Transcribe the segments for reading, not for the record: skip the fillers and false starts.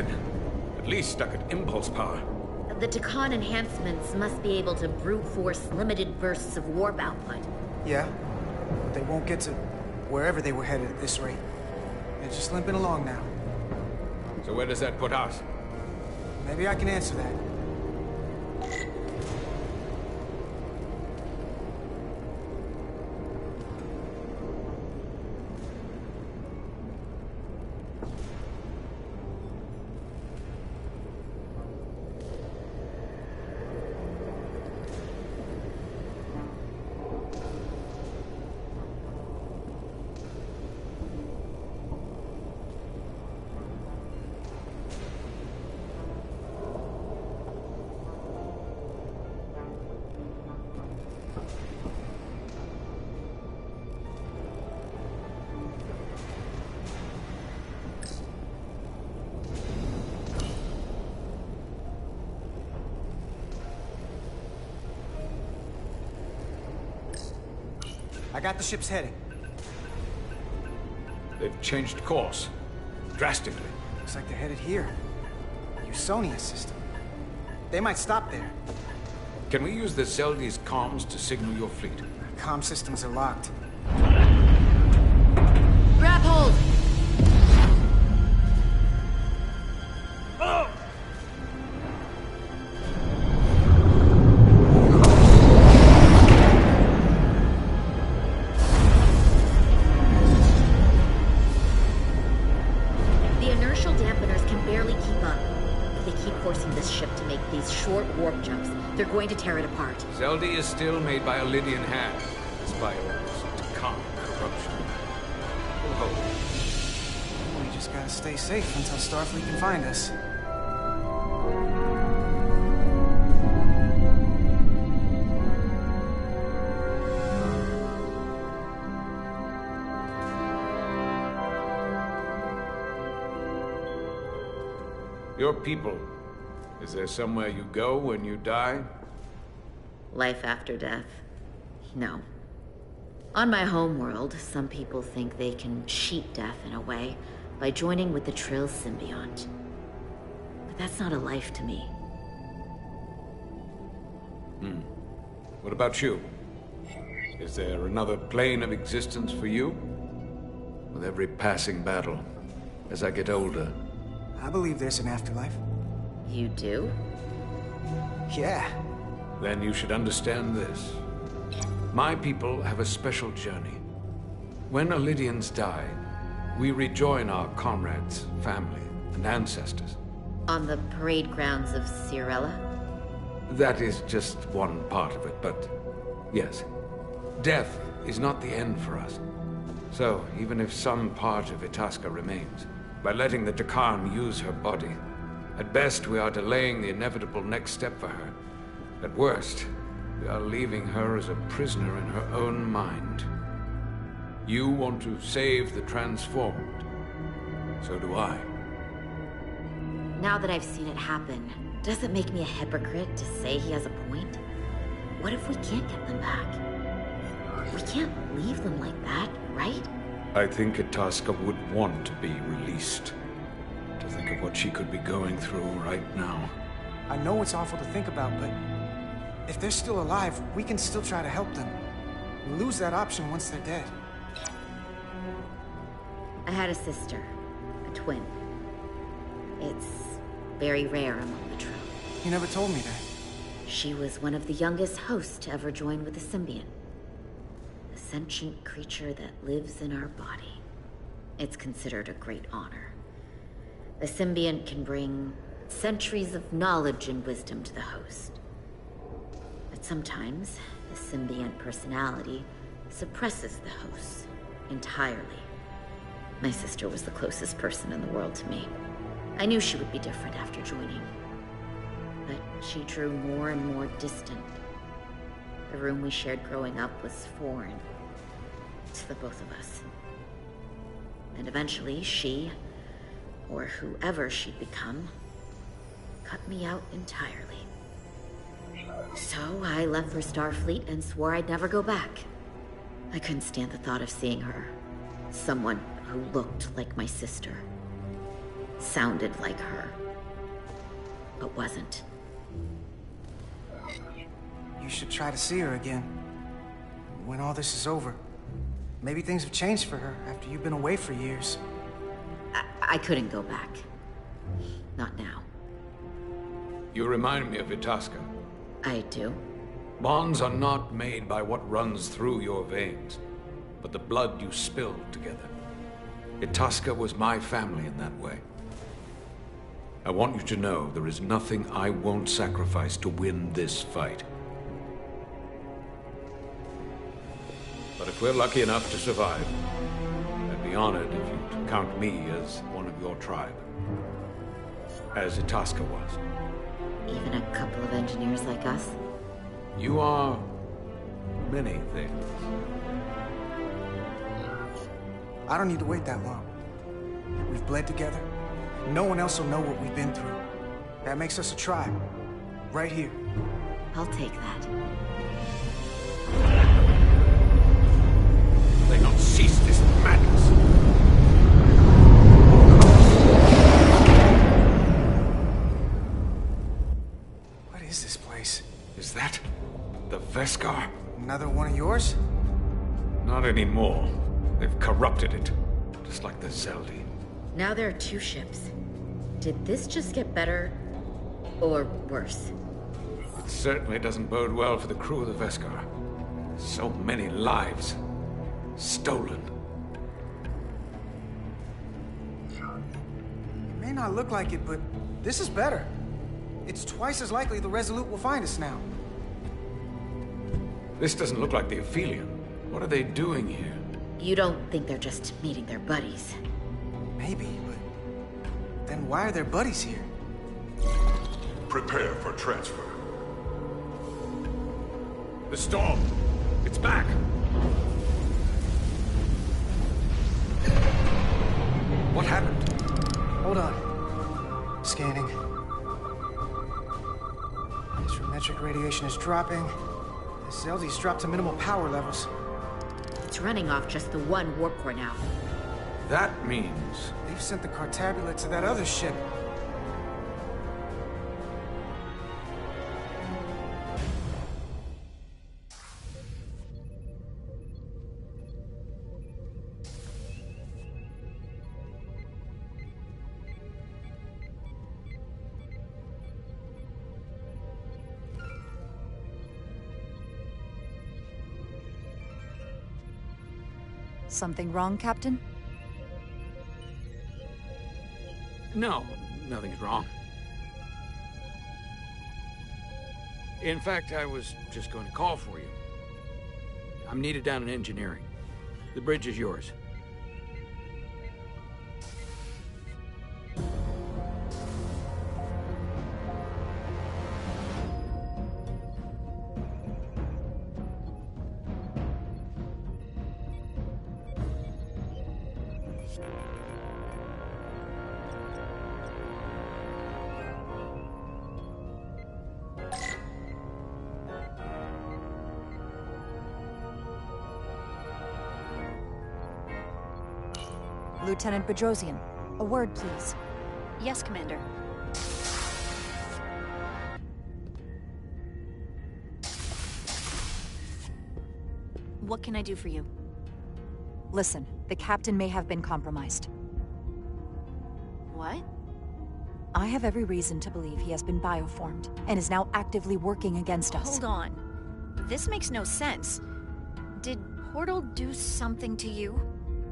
dead. At least stuck at impulse power. The Takan enhancements must be able to brute force limited bursts of warp output. Yeah, but they won't get to wherever they were headed at this rate. They're just limping along now. So where does that put us? Maybe I can answer that. I got the ship's heading. They've changed course. Drastically. Looks like they're headed here. The Usonia system. They might stop there. Can we use the Zeldi's comms to signal your fleet? Comm systems are locked. Grab hold! Oh! The inertial dampeners can barely keep up. If they keep forcing this ship to make these short warp jumps, they're going to tear it apart. Zeldi is still made by a Lydian hand, despite all this Takan corruption. We'll hold. We just gotta stay safe until Starfleet can find us. Your people. Is there somewhere you go when you die? Life after death? No. On my homeworld, some people think they can cheat death in a way by joining with the Trill symbiont. But that's not a life to me. What about you? Is there another plane of existence for you? With every passing battle, as I get older, I believe there's an afterlife. You do? Yeah. then you should understand this. My people have a special journey. When Lydians die, we rejoin our comrades, family, and ancestors. On the parade grounds of Cirella? That is just one part of it, but yes. Death is not the end for us. So, even if some part of Itasca remains, by letting the Takan use her body, at best we are delaying the inevitable next step for her. At worst, we are leaving her as a prisoner in her own mind. You want to save the transformed. So do I. Now that I've seen it happen, does it make me a hypocrite to say he has a point? What if we can't get them back? We can't leave them like that, right? I think Itasca would want to be released. To think of what she could be going through right now. I know it's awful to think about, but if they're still alive, we can still try to help them. We lose that option once they're dead. I had a sister, a twin. It's very rare among the Trill. You never told me that. She was one of the youngest hosts to ever join with a symbiont. A sentient creature that lives in our body. It's considered a great honor. The symbiont can bring centuries of knowledge and wisdom to the host. But sometimes, the symbiont personality suppresses the host entirely. My sister was the closest person in the world to me. I knew she would be different after joining. But she drew more and more distant. The room we shared growing up was foreign to the both of us. And eventually she, or whoever she'd become, cut me out entirely. So I left for Starfleet and swore I'd never go back. I couldn't stand the thought of seeing her. Someone who looked like my sister. sounded like her, but wasn't. You should try to see her again. When all this is over. Maybe things have changed for her after you've been away for years. I couldn't go back. Not now. You remind me of Itasca. I do? Bonds are not made by what runs through your veins, but the blood you spilled together. Itasca was my family in that way. I want you to know there is nothing I won't sacrifice to win this fight. But if we're lucky enough to survive, I'd be honored if you'd count me as one of your tribe. As Itasca was. Even a couple of engineers like us? You are many things. I don't need to wait that long. We've bled together. No one else will know what we've been through. That makes us a tribe. Right here. I'll take that. They don't cease this madness. What is this place? Is that the Veskar? Another one of yours? Not anymore. They've corrupted it, just like the Zeldi. Now there are 2 ships. Did this just get better, or worse? It certainly doesn't bode well for the crew of the Veskar. So many lives stolen. It may not look like it, but this is better. It's twice as likely the Resolute will find us now. This doesn't look like the Aphelion. What are they doing here? You don't think they're just meeting their buddies? Maybe, but then why are their buddies here? Prepare for transfer. The storm! It's back! What happened? Hold on. Scanning. Astrometric radiation is dropping. The Zeldi's dropped to minimal power levels. It's running off just the one warp core now. That means... They've sent the Cartabula to that other ship. Something wrong, Captain? No, nothing's wrong. In fact, I was just going to call for you. I'm needed down in engineering. The bridge is yours. Lieutenant Bedrosian, a word, please. Yes, Commander. What can I do for you? Listen, the captain may have been compromised. What? I have every reason to believe he has been bioformed and is now actively working against us. Hold on. This makes no sense. Did Portal do something to you?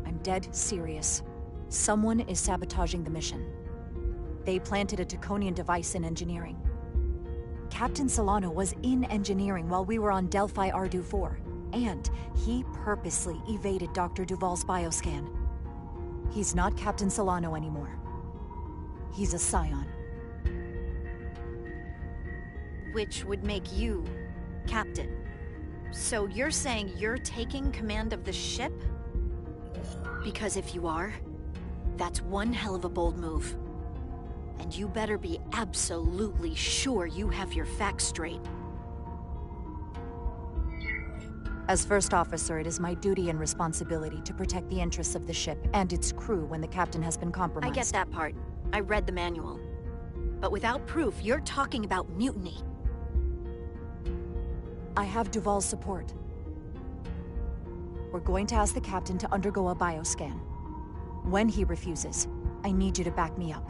I'm dead serious. Someone is sabotaging the mission. They planted a Draconian device in engineering. Captain Solano was in engineering while we were on Delphi Ardu 4, and he purposely evaded Dr. Duval's bioscan. He's not Captain Solano anymore. He's a Scion. Which would make you Captain. So you're saying you're taking command of the ship? Because if you are, that's one hell of a bold move. And you better be absolutely sure you have your facts straight. As first officer, it is my duty and responsibility to protect the interests of the ship and its crew when the captain has been compromised. I get that part. I read the manual. But without proof, you're talking about mutiny. I have Duval's support. We're going to ask the captain to undergo a bioscan. When he refuses, I need you to back me up.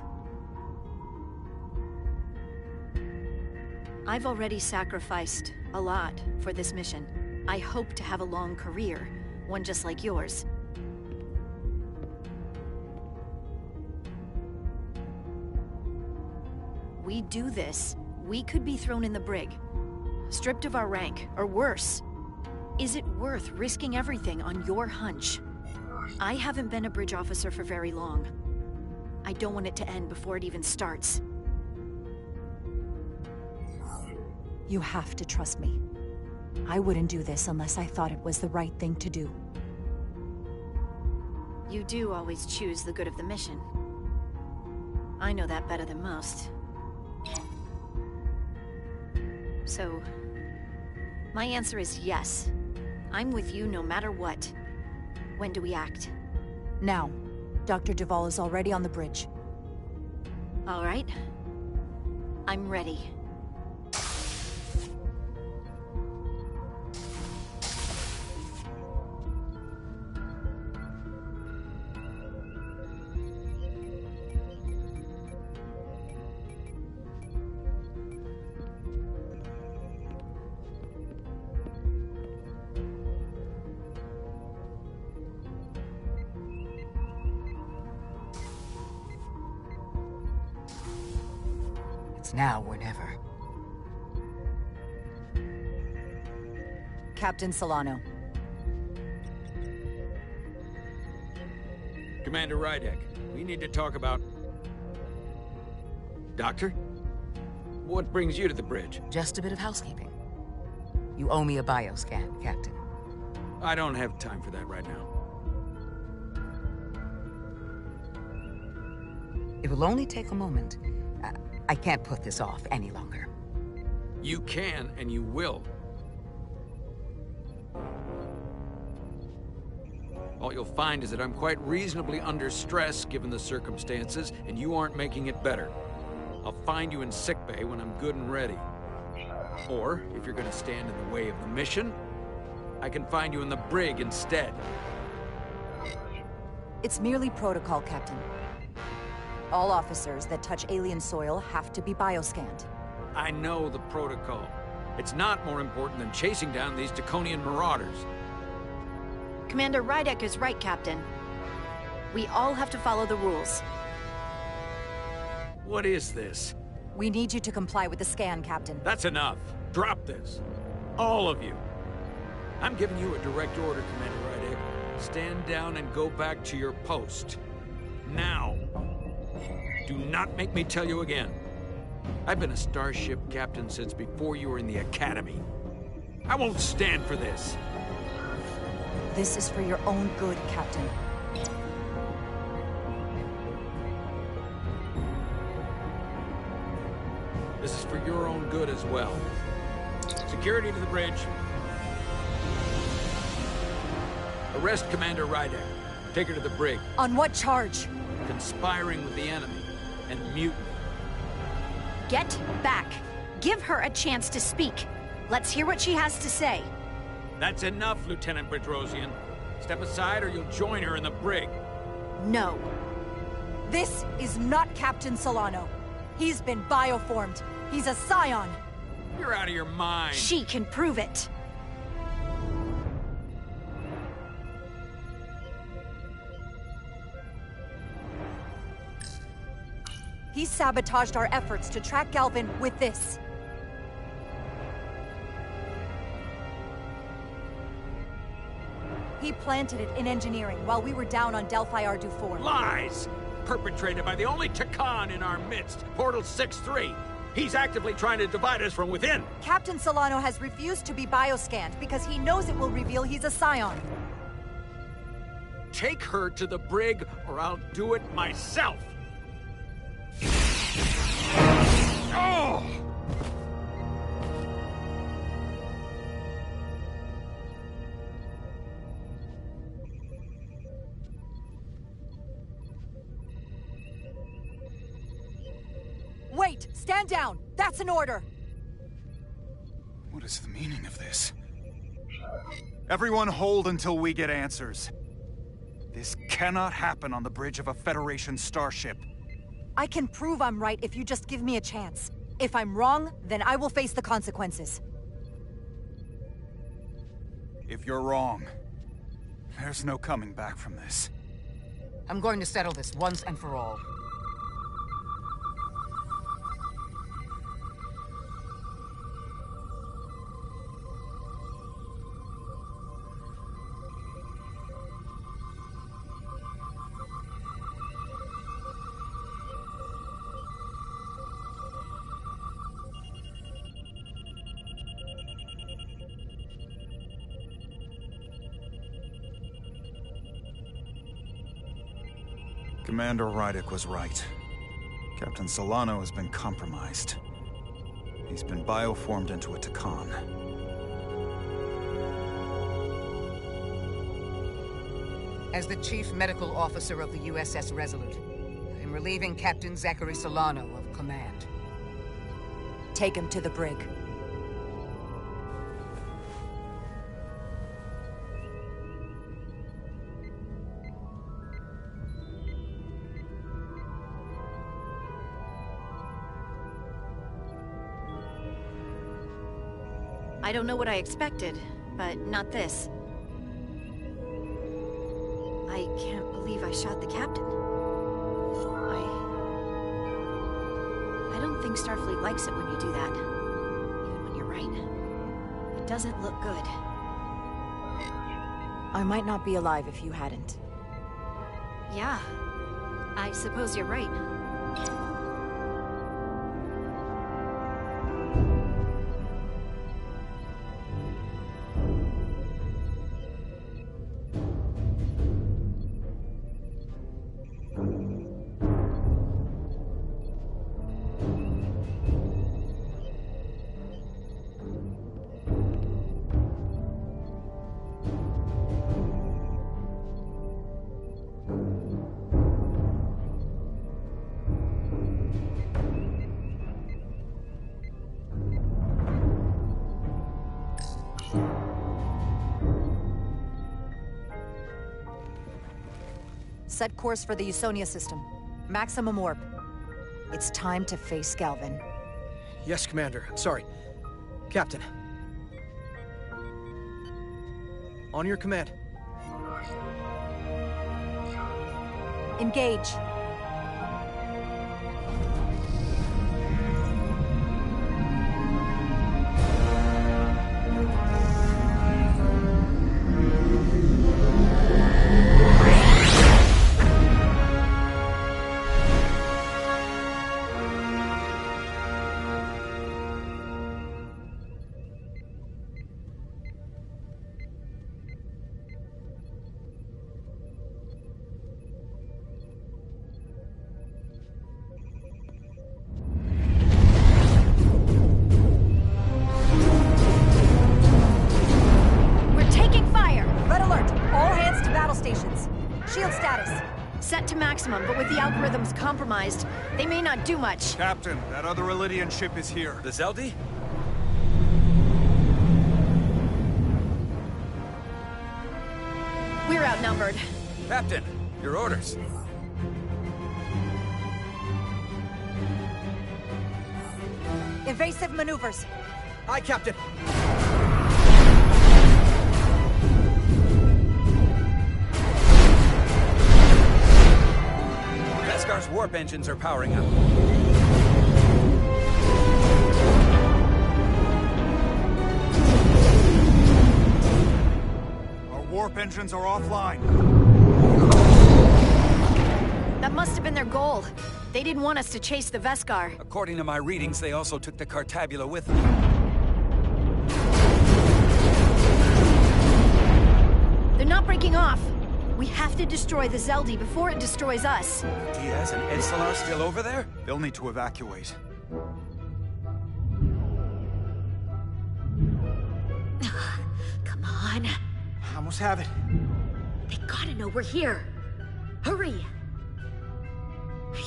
I've already sacrificed a lot for this mission. I hope to have a long career, one just like yours. We do this, we could be thrown in the brig, stripped of our rank, or worse. Is it worth risking everything on your hunch? I haven't been a bridge officer for very long. I don't want it to end before it even starts. You have to trust me. I wouldn't do this unless I thought it was the right thing to do. You do always choose the good of the mission. I know that better than most. So, my answer is yes. I'm with you no matter what. When do we act? Now. Dr. Duval is already on the bridge. All right. I'm ready. It's now or never. Captain Solano. Commander Rydek, we need to talk about... Doctor? What brings you to the bridge? Just a bit of housekeeping. You owe me a bioscan, Captain. I don't have time for that right now. It will only take a moment. I can't put this off any longer. You can, and you will. All you'll find is that I'm quite reasonably under stress given the circumstances, and you aren't making it better. I'll find you in sickbay when I'm good and ready. Or, if you're gonna stand in the way of the mission, I can find you in the brig instead. It's merely protocol, Captain. All officers that touch alien soil have to be bioscanned. I know the protocol. It's not more important than chasing down these Draconian marauders. Commander Rydek is right, Captain. We all have to follow the rules. What is this? We need you to comply with the scan, Captain. That's enough. Drop this. All of you. I'm giving you a direct order, Commander Rydek. Stand down and go back to your post. Now. Do not make me tell you again. I've been a starship captain since before you were in the Academy. I won't stand for this. This is for your own good, Captain. This is for your own good as well. Security to the bridge. Arrest Commander Rydek. Take her to the brig. On what charge? Conspiring with the enemy. And mutiny. Get back. Give her a chance to speak. Let's hear what she has to say. That's enough, Lieutenant Bedrosian. Step aside or you'll join her in the brig. No. This is not Captain Solano. He's been bioformed. He's a scion. You're out of your mind. She can prove it. He sabotaged our efforts to track Galvin with this. He planted it in engineering while we were down on Delphi Ardu-4. Lies! Perpetrated by the only Takan in our midst, Portal 6-3. He's actively trying to divide us from within. Captain Solano has refused to be bioscanned because he knows it will reveal he's a scion. Take her to the brig or I'll do it myself. Oh! right! Stand down! That's an order! What is the meaning of this? Everyone hold until we get answers. This cannot happen on the bridge of a Federation starship. I can prove I'm right if you just give me a chance. If I'm wrong, then I will face the consequences. If you're wrong, there's no coming back from this. I'm going to settle this once and for all. Commander Rydick was right. Captain Solano has been compromised. He's been bioformed into a Takan. As the Chief Medical Officer of the USS Resolute, I'm relieving Captain Zachary Solano of command. Take him to the brig. I don't know what I expected, but not this. I can't believe I shot the captain. I don't think Starfleet likes it when you do that. Even when you're right. It doesn't look good. I might not be alive if you hadn't. Yeah, I suppose you're right. Set course for the Usonia system. Maximum warp. It's time to face Galvin. Yes, Commander. Sorry. Captain. On your command. Engage. But with the algorithms compromised, they may not do much. Captain, that other Elydian ship is here. The Zeldi? We're outnumbered. Captain, your orders. Evasive maneuvers. Aye, Captain. Veskar's warp engines are powering up. Our warp engines are offline. That must have been their goal. They didn't want us to chase the Veskar. According to my readings, they also took the Cartabula with them. They're not breaking off. We have to destroy the Zeldi before it destroys us. Diaz and Edstelar still over there? They'll need to evacuate. Come on. I almost have it. They gotta know we're here. Hurry!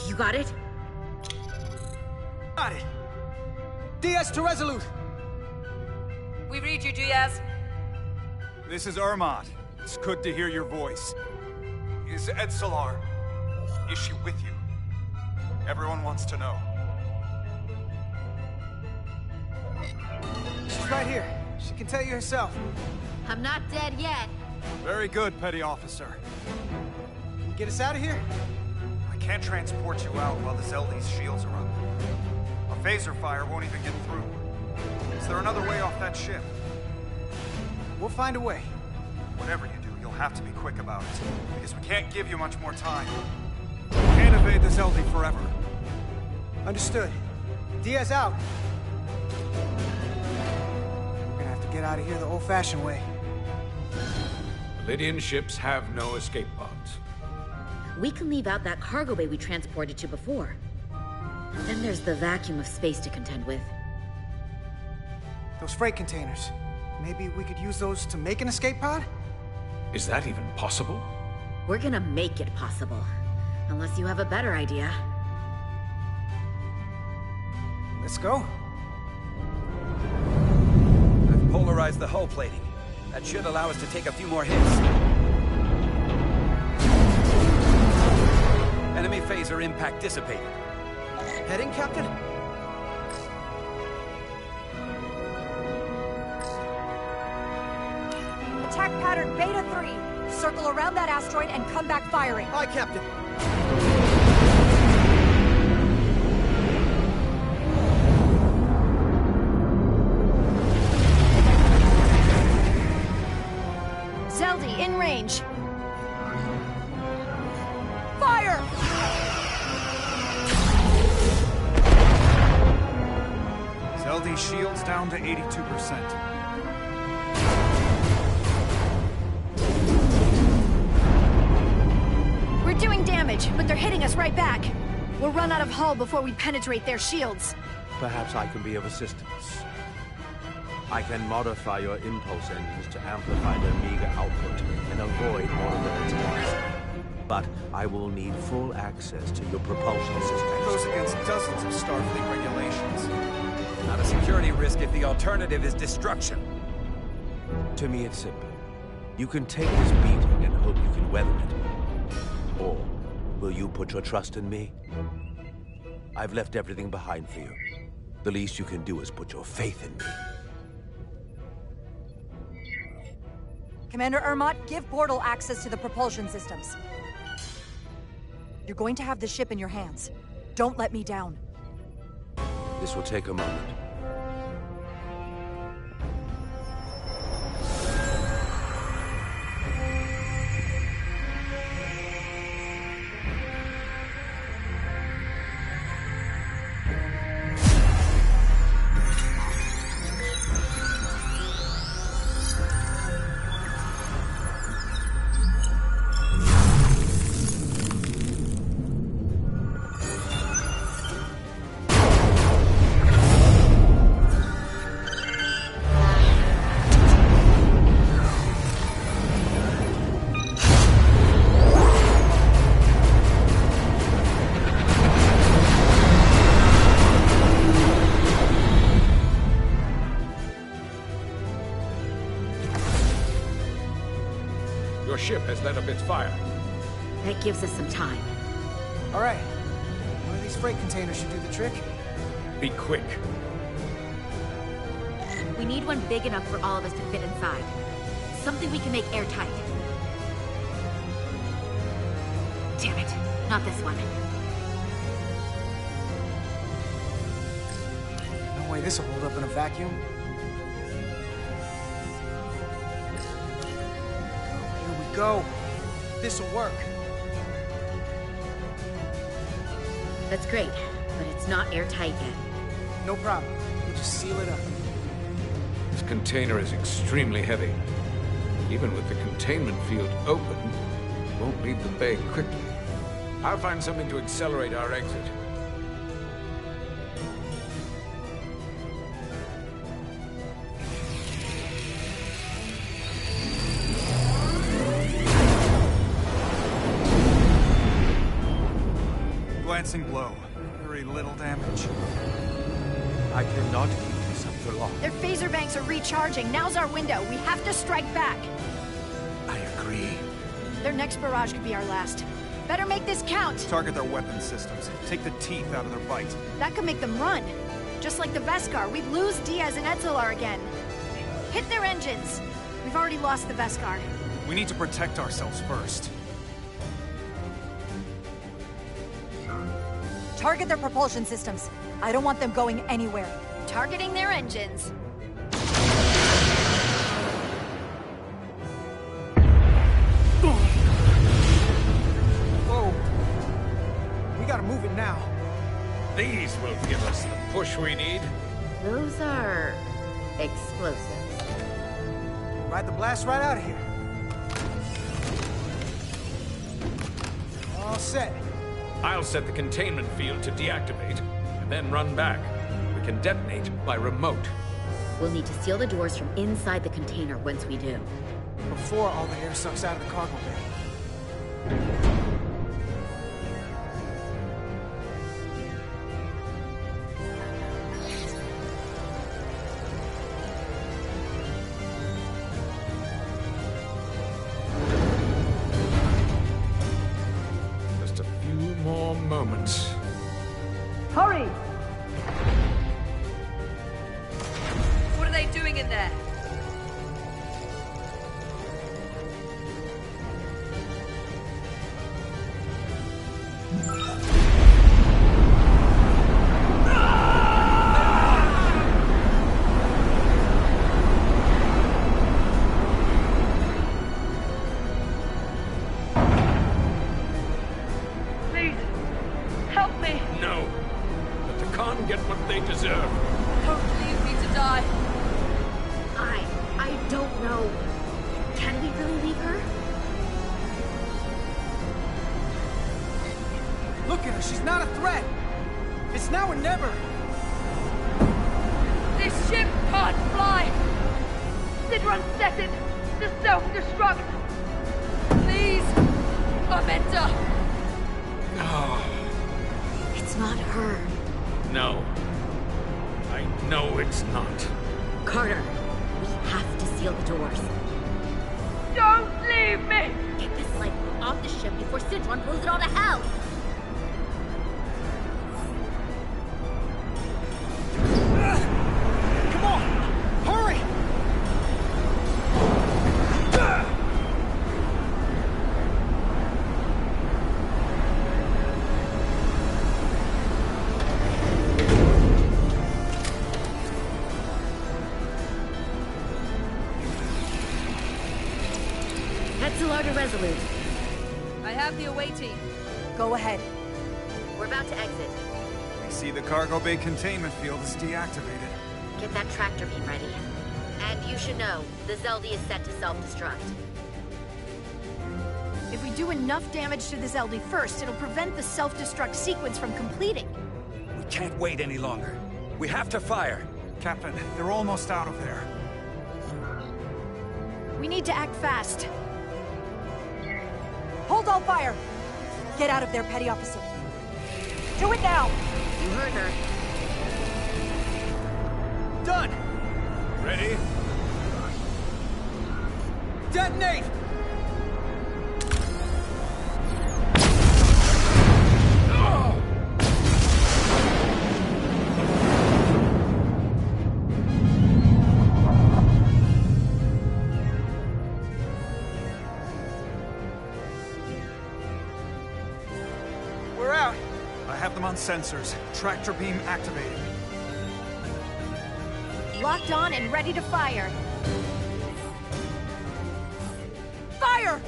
You got it? Got it! Diaz to Resolute! We read you, Diaz. This is Ermot. It's good to hear your voice. Is Edsalar... is she with you? Everyone wants to know. She's right here. She can tell you herself. I'm not dead yet. Very good, Petty Officer. Can you get us out of here? I can't transport you out while the Zeldy's shields are up. A phaser fire won't even get through. Is there another way off that ship? We'll find a way. Whatever you do, you'll have to be quick about it, because we can't give you much more time. We can't evade the Zeldy forever. Understood. Diaz out. We're gonna have to get out of here the old-fashioned way. Lydian ships have no escape pods. We can leave out that cargo bay we transported to before. Then there's the vacuum of space to contend with. Those freight containers. Maybe we could use those to make an escape pod? Is that even possible? We're gonna make it possible. Unless you have a better idea. Let's go. I've polarized the hull plating. That should allow us to take a few more hits. Enemy phaser impact dissipated. Heading, Captain? Attack pattern Beta 3. Circle around that asteroid and come back firing. Aye, Captain. Zeldy, in range. Fire! Zeldy's shields down to 82%. We're doing damage, but they're hitting us right back. We'll run out of hull before we penetrate their shields. Perhaps I can be of assistance. I can modify your impulse engines to amplify their meager output and avoid more of the attacks. But I will need full access to your propulsion systems. Goes against dozens of Starfleet regulations. Not a security risk if the alternative is destruction. To me, it's simple. You can take this beating and hope you can weather it. Or will you put your trust in me? I've left everything behind for you. The least you can do is put your faith in me. Commander Ermot, give portal access to the propulsion systems. You're going to have the ship in your hands. Don't let me down. This will take a moment. Your ship has let up its fire. That gives us some time. All right. One of these freight containers should do the trick. Be quick. We need one big enough for all of us to fit inside. Something we can make airtight. Damn it, not this one. No way this will hold up in a vacuum. Here we go. This'll work. That's great, but it's not airtight yet. No problem. We'll just seal it up. This container is extremely heavy. Even with the containment field open, it won't leave the bay quickly. I'll find something to accelerate our exit. Glancing blow. Very little damage. I cannot keep this up for long. Their phaser banks are recharging. Now's our window. We have to strike back. I agree. Their next barrage could be our last. Better make this count. Target their weapon systems. Take the teeth out of their bite. That could make them run. Just like the Veskar, we'd lose Diaz and Etzelar again. Hit their engines. We've already lost the Veskar. We need to protect ourselves first. Target their propulsion systems. I don't want them going anywhere. Targeting their engines. Whoa. We gotta move it now. These will give us the push we need. Those are explosives. Ride the blast right out of here. All set. I'll set the containment field to deactivate, and then run back. We can detonate by remote. We'll need to seal the doors from inside the container once we do. Before all the air sucks out of the cargo bay. Just a few more moments. Hurry! What are they doing in there? Please, help me! No. Let the Khan get what they deserve. Don't leave me to die. I don't know. Can we really leave her? Look at her, she's not a threat. It's now or never. This ship can't fly! Sidrun set it to self-destruct! Please! Amenta! No. It's not her. No. I know it's not. Carter, we have to seal the doors. Don't leave me! Get this light off the ship before Sidron blows it all to hell! Come on, hurry! Etzelar to Resolute. I have the away team. Go ahead. We're about to exit. We see the cargo bay containment field is deactivated. Get that tractor beam ready. And you should know, the Zeldi is set to self-destruct. If we do enough damage to the Zeldi first, it'll prevent the self-destruct sequence from completing. We can't wait any longer. We have to fire. Captain, they're almost out of there. We need to act fast. Hold all fire! Get out of there, Petty Officer. Do it now! You heard her. Done! Ready? Detonate! We're out. I have them on sensors. Tractor beam activated. Locked on and ready to fire. Fire!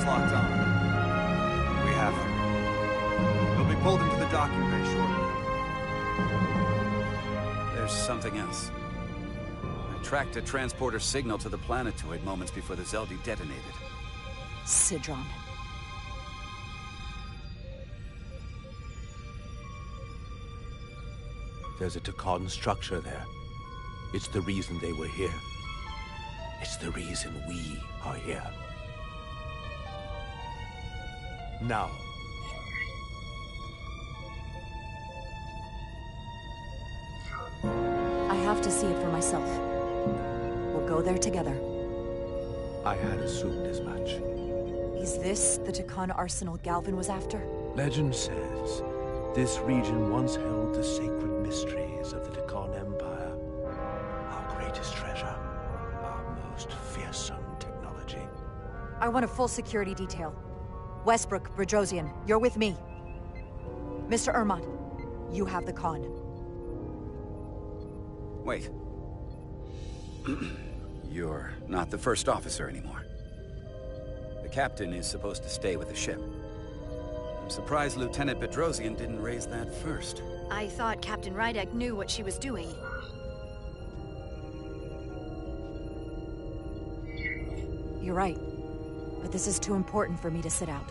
systems locked on. We have them. They'll be pulled into the docking bay shortly. There's something else. I tracked a transporter signal to the planetoid moments before the Zeldi detonated. Sidron. There's a Takan structure there. It's the reason they were here. It's the reason we are here. Now. I have to see it for myself. We'll go there together. I had assumed as much. Is this the Takan arsenal Galvin was after? Legend says this region once held the sacred mysteries of the Takan Empire. Our greatest treasure. Our most fearsome technology. I want a full security detail. Westbrook, Bredrosian, you're with me. Mr. Ermont, you have the con. Wait. You're not the first officer anymore. The captain is supposed to stay with the ship. I'm surprised Lieutenant Bedrosian didn't raise that first. I thought Captain Rydek knew what she was doing. You're right. But this is too important for me to sit out.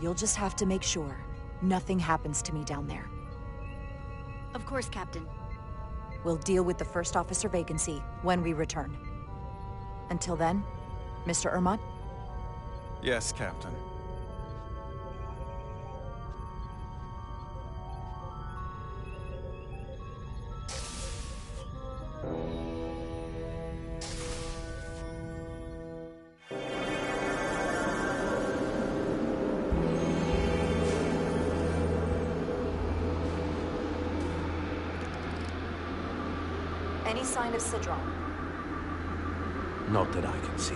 You'll just have to make sure nothing happens to me down there. Of course, Captain. We'll deal with the first officer vacancy when we return. Until then, Mr. Ermont? Yes, Captain. Any sign of Sidron? Not that I can see.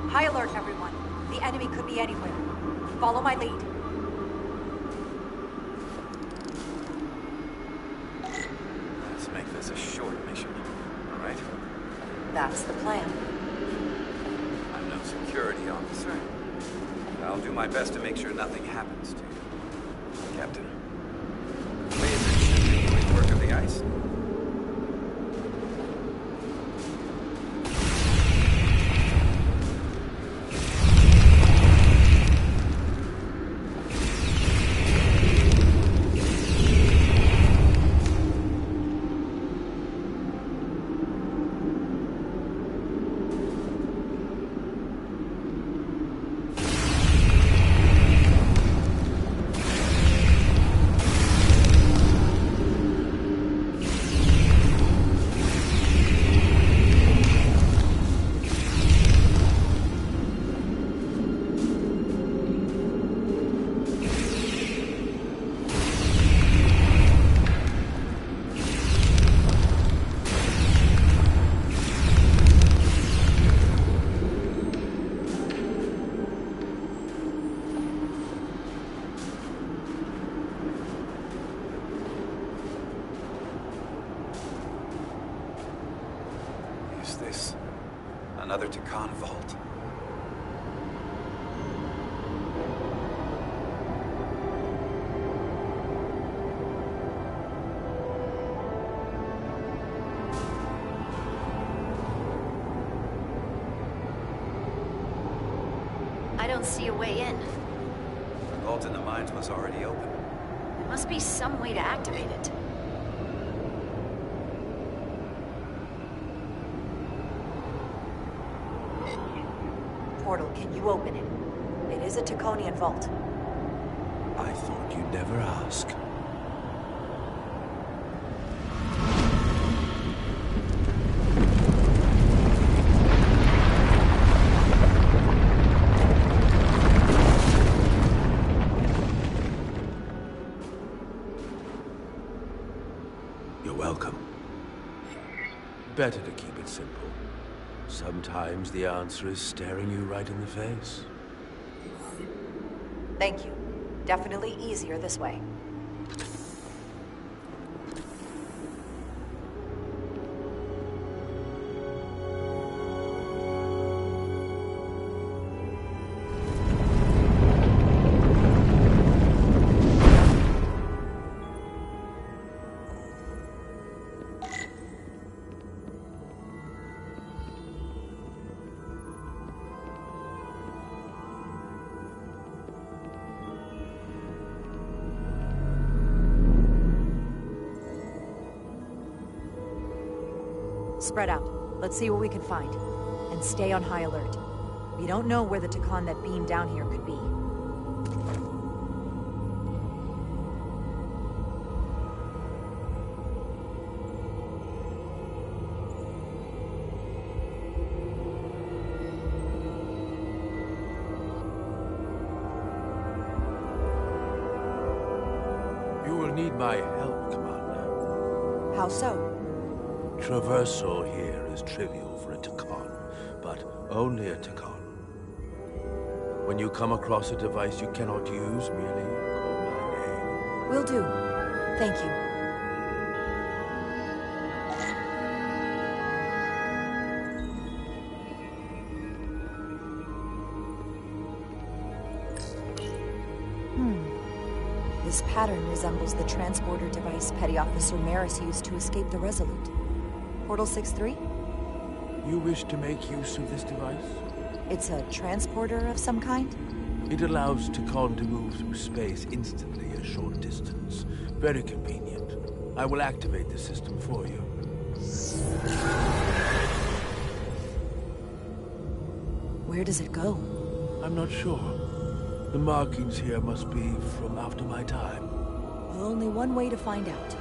High alert, everyone. The enemy could be anywhere. Follow my lead. Let's make this a short mission, all right? That's the plan. I'm no security officer. I'll do my best to make sure nothing happens to you, Captain. Please, work of the ice. Another Takan vault. I don't see a way in. The vault in the mines was already open. There must be some way to activate it. Portal, can you open it? It is a Taconian vault. I thought you'd never ask. You're welcome. Better to keep it simple. Sometimes the answer is staring you right in the face. Thank you. Definitely easier this way. Spread out. Let's see what we can find. And stay on high alert. We don't know where the Takan that beamed down here could be. You will need my help, Commander. How so? Traversal here is trivial for a Takan, but only a Takan. When you come across a device you cannot use, merely call my name. Will do. Thank you. This pattern resembles the transporter device Petty Officer Maris used to escape the Resolute. Portal 6-3? You wish to make use of this device? It's a transporter of some kind? It allows Takan to move through space instantly a short distance. Very convenient. I will activate the system for you. Where does it go? I'm not sure. The markings here must be from after my time. Well, only one way to find out.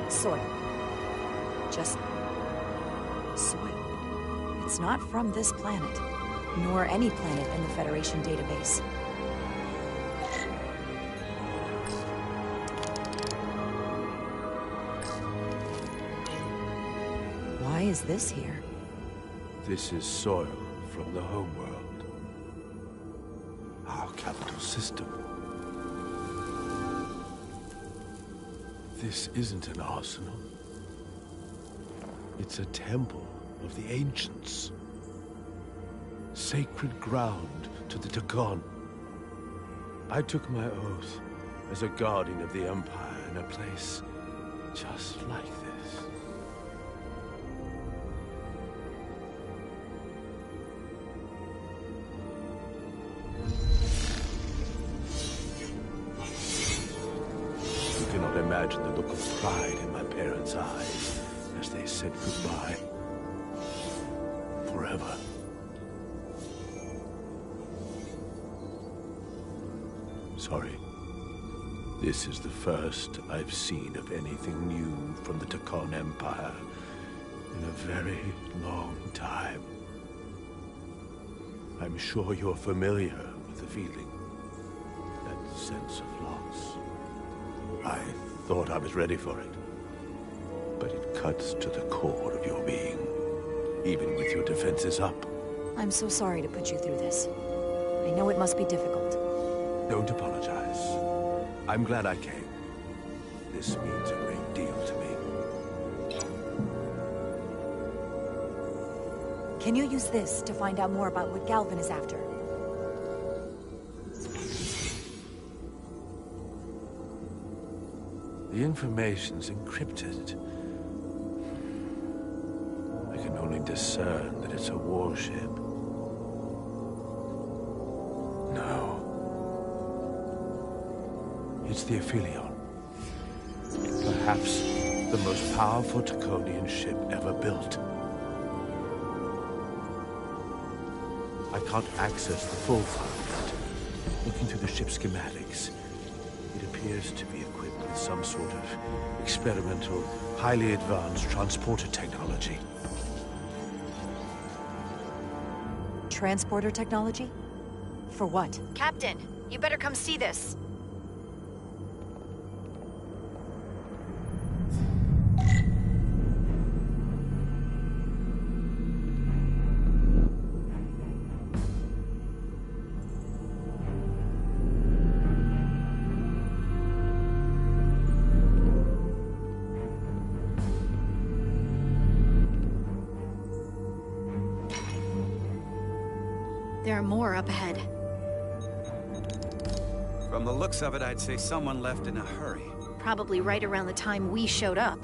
Soil. Just soil. It's not from this planet, nor any planet in the Federation database. Why is this here? This is soil from the homeworld. Our capital system. This isn't an arsenal. It's a temple of the ancients. Sacred ground to the Takon. I took my oath as a guardian of the Empire in a place just like this. You cannot imagine the look of pride in my parents' eyes as they said goodbye. Forever. Sorry. This is the first I've seen of anything new from the Takon Empire in a very long time. I'm sure you're familiar with the feeling. That sense of loss. I thought I was ready for it. But it cuts to the core of your being, even with your defenses up. I'm so sorry to put you through this. I know it must be difficult. Don't apologize. I'm glad I came. This means a great deal to me. Can you use this to find out more about what Galvin is after? The information's encrypted. I can only discern that it's a warship. No. It's the Aphelion. Perhaps the most powerful Taconian ship ever built. I can't access the full file yet. Looking through the ship's schematics, it appears to be equipped with some sort of experimental, highly advanced transporter technology. Transporter technology? For what? Captain, you better come see this. There are more up ahead. From the looks of it, I'd say someone left in a hurry. Probably right around the time we showed up.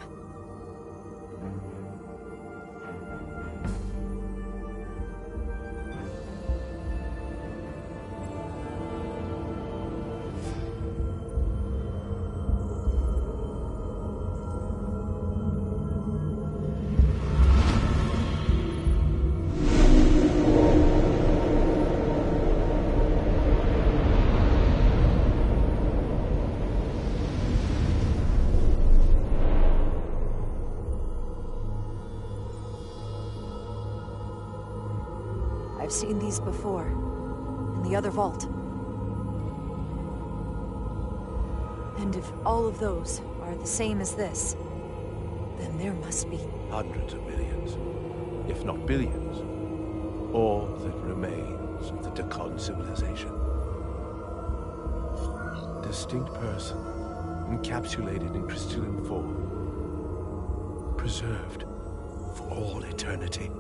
I've seen these before, in the other vault. And if all of those are the same as this, then there must be... Hundreds of millions, if not billions. All that remains of the Takon civilization. Distinct person, encapsulated in crystalline form. Preserved for all eternity.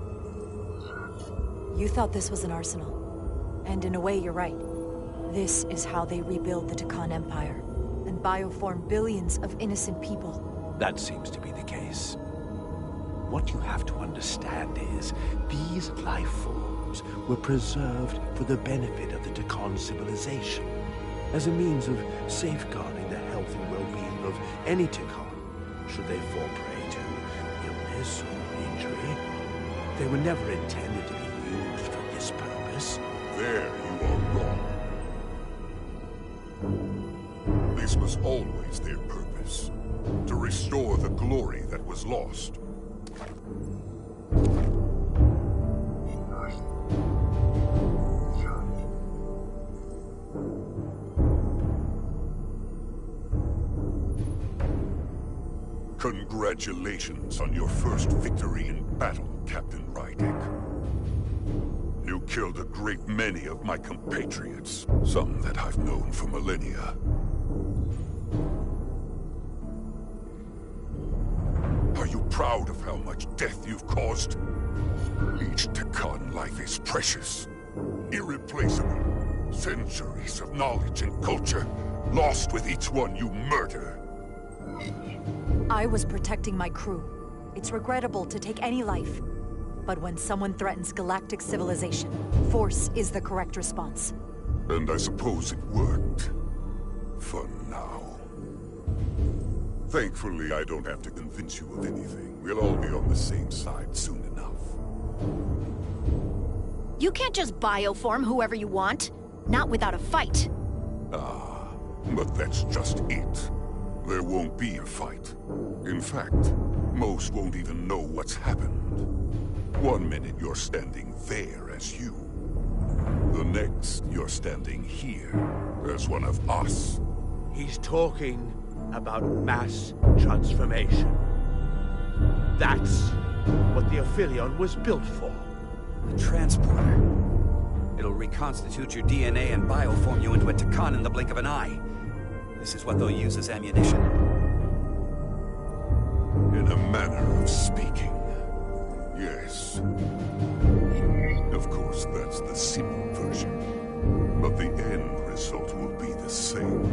You thought this was an arsenal. And in a way, you're right. This is how they rebuild the Takon Empire, and bioform billions of innocent people. That seems to be the case. What you have to understand is, these life forms were preserved for the benefit of the Takon civilization, as a means of safeguarding the health and well-being of any Takon, should they fall prey to illness or injury. They were never intended to be used for this purpose. There you are wrong. This was always their purpose. To restore the glory that was lost. Congratulations on your first victory in battle, Captain Rydick. You killed a great many of my compatriots, some that I've known for millennia. Are you proud of how much death you've caused? Each Takan life is precious, irreplaceable. Centuries of knowledge and culture, lost with each one you murder. I was protecting my crew. It's regrettable to take any life. But when someone threatens galactic civilization, force is the correct response. And I suppose it worked. For now. Thankfully, I don't have to convince you of anything. We'll all be on the same side soon enough. You can't just bioform whoever you want. Not without a fight. Ah, but that's just it. There won't be a fight. In fact, most won't even know what's happened. One minute you're standing there as you. The next, you're standing here as one of us. He's talking about mass transformation. That's what the Aphelion was built for. A transporter. It'll reconstitute your DNA and bioform you into a Takan in the blink of an eye. This is what they'll use as ammunition. In a manner of speaking, yes. Of course, that's the simple version. But the end result will be the same.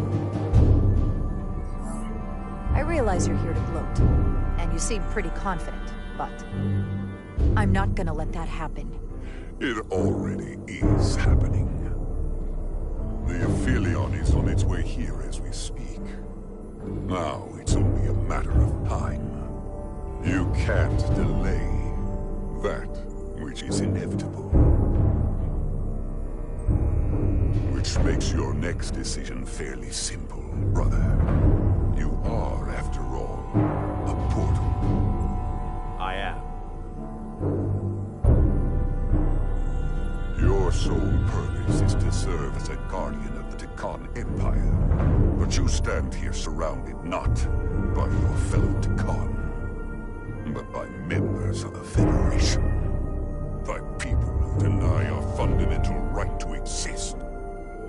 I realize you're here to gloat, and you seem pretty confident, but I'm not gonna let that happen. It already is happening. The Aphelion is on its way here as we speak. Now it's only a matter of time. You can't delay that which is inevitable. Which makes your next decision fairly simple, brother. You are, after all, a portal. I am. Your sole purpose is to serve as a guardian of the Takan Empire. But you stand here surrounded not by your fellow Takan, but by members of the Federation. By people who deny our fundamental right to exist.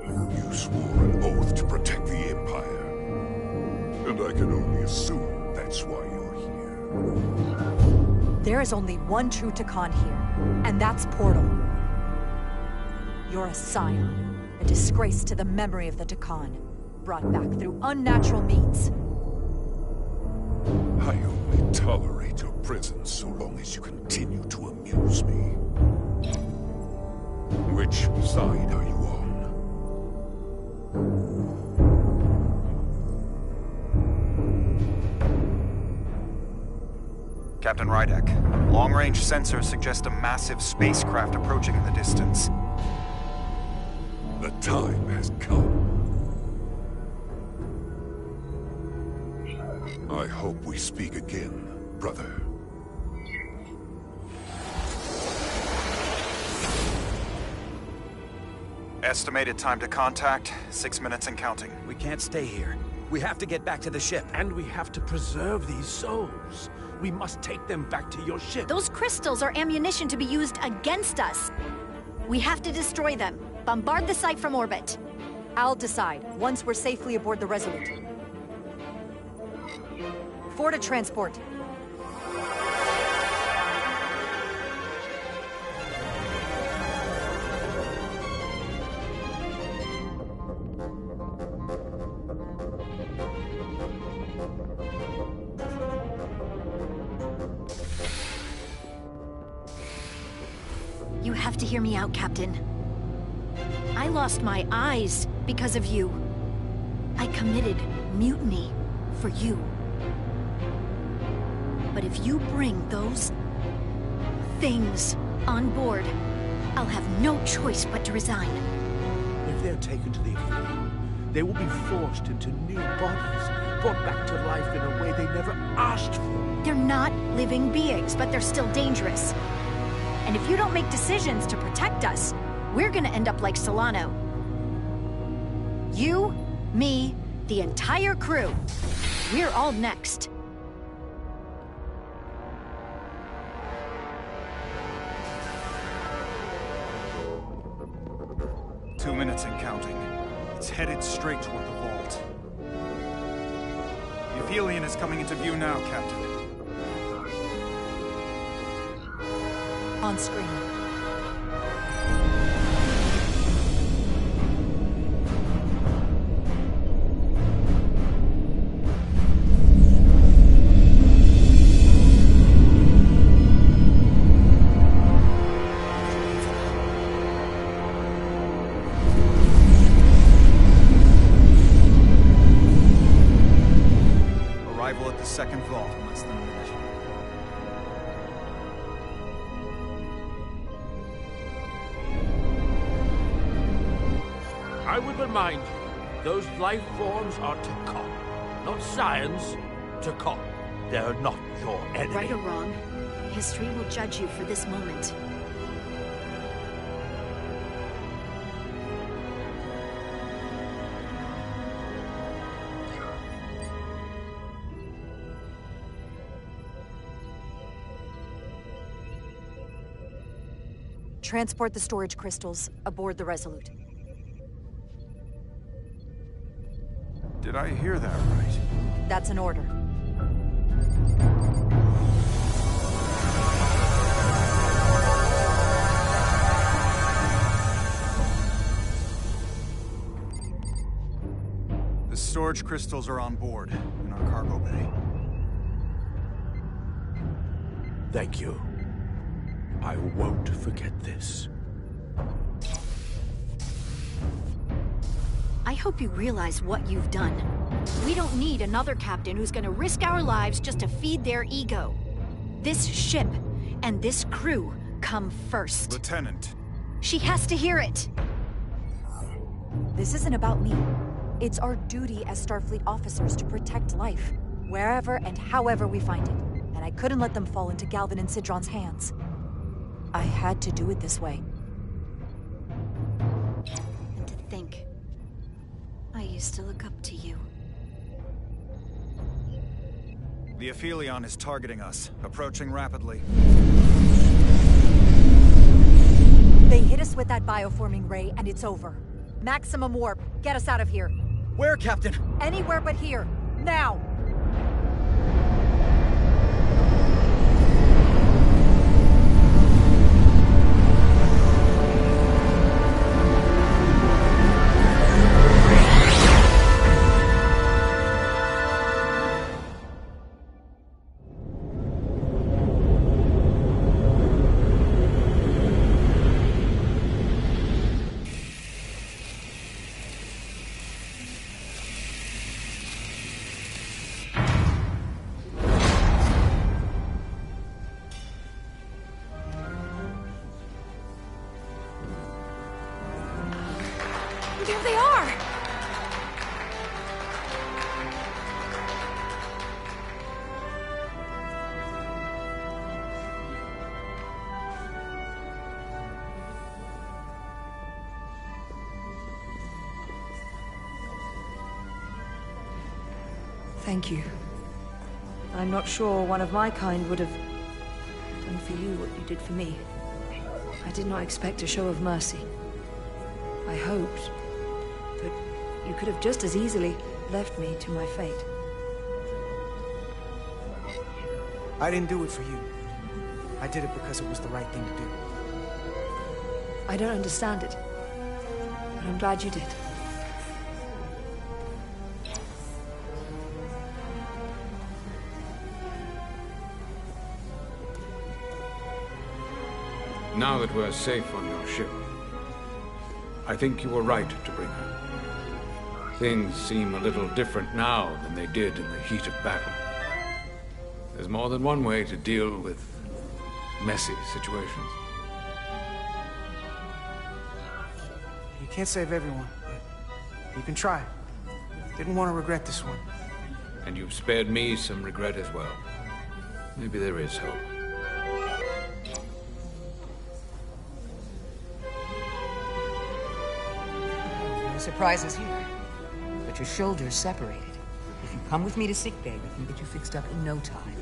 You swore an oath to protect the Empire. And I can only assume that's why you're here. There is only one true Takan here, and that's Portal. You're a scion, a disgrace to the memory of the Takan, brought back through unnatural means. I only tolerate your presence so long as you continue to amuse me. Which side are you on? Captain Rydek, long-range sensors suggest a massive spacecraft approaching in the distance. The time has come. I hope we speak again, brother. Estimated time to contact, 6 minutes and counting. We can't stay here. We have to get back to the ship. And we have to preserve these souls. We must take them back to your ship. Those crystals are ammunition to be used against us. We have to destroy them. Bombard the site from orbit. I'll decide, once we're safely aboard the Resolute. For to transport. You have to hear me out, Captain. I lost my eyes because of you. I committed mutiny for you. But if you bring those things on board, I'll have no choice but to resign. If they're taken to the Aphelion, they will be forced into new bodies, brought back to life in a way they never asked for. They're not living beings, but they're still dangerous. And if you don't make decisions to protect us, we're gonna end up like Solano. You, me, the entire crew. We're all next. Two minutes and counting. It's headed straight toward the vault. The Aphelion is coming into view now, Captain. On screen. Arrival at the second vault in less than a minute. I would remind you, those life forms are Takon. Not science, Takon. They're not your enemy. Right or wrong, history will judge you for this moment. Transport the storage crystals aboard the Resolute. Did I hear that right? That's an order. The storage crystals are on board in our cargo bay. Thank you. I won't forget this. I hope you realize what you've done. We don't need another captain who's gonna risk our lives just to feed their ego. This ship and this crew come first. Lieutenant. She has to hear it. This isn't about me. It's our duty as Starfleet officers to protect life, wherever and however we find it. And I couldn't let them fall into Galvin and Sidron's hands. I had to do it this way. And to think, I used to look up to you. The Aphelion is targeting us, approaching rapidly. They hit us with that bioforming ray, and it's over. Maximum warp. Get us out of here. Where, Captain? Anywhere but here. Now! There they are! Thank you. I'm not sure one of my kind would have done for you what you did for me. I did not expect a show of mercy. I hoped that you could have just as easily left me to my fate. I didn't do it for you. I did it because it was the right thing to do. I don't understand it, but I'm glad you did. Now that we're safe on your ship, I think you were right to bring her. Things seem a little different now than they did in the heat of battle. There's more than one way to deal with messy situations. You can't save everyone, but you can try. Didn't want to regret this one. And you've spared me some regret as well. Maybe there is hope. No surprises here. But your shoulders separated. If you come with me to sickbay, we can get you fixed up in no time.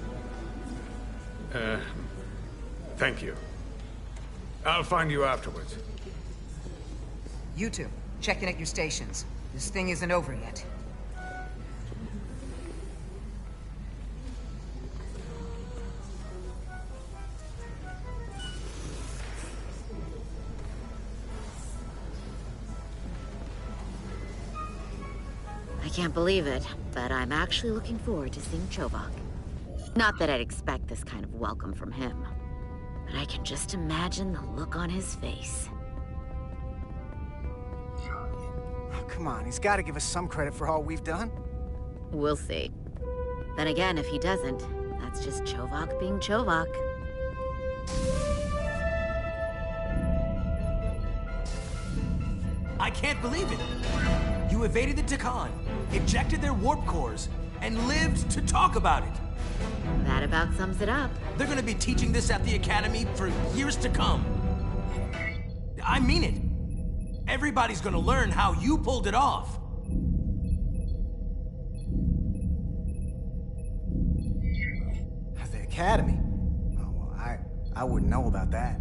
Thank you. I'll find you afterwards. You two, check in at your stations. This thing isn't over yet. I can't believe it, but I'm actually looking forward to seeing Chovak. Not that I'd expect this kind of welcome from him, but I can just imagine the look on his face. Oh, come on, he's got to give us some credit for all we've done. We'll see. Then again, if he doesn't, that's just Chovak being Chovak. I can't believe it! You evaded the Takan, ejected their warp cores, and lived to talk about it! That about sums it up. They're gonna be teaching this at the Academy for years to come. I mean it. Everybody's gonna learn how you pulled it off. The Academy? Oh, well, I wouldn't know about that.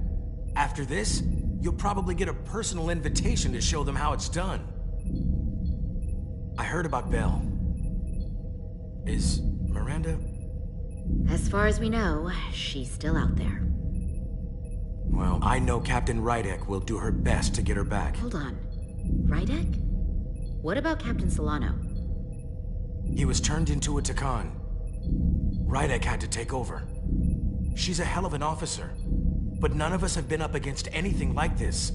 After this, you'll probably get a personal invitation to show them how it's done. I heard about Belle. Is Miranda... As far as we know, she's still out there. Well, I know Captain Rydek will do her best to get her back. Hold on. Rydek? What about Captain Solano? He was turned into a Takan. Rydek had to take over. She's a hell of an officer, but none of us have been up against anything like this.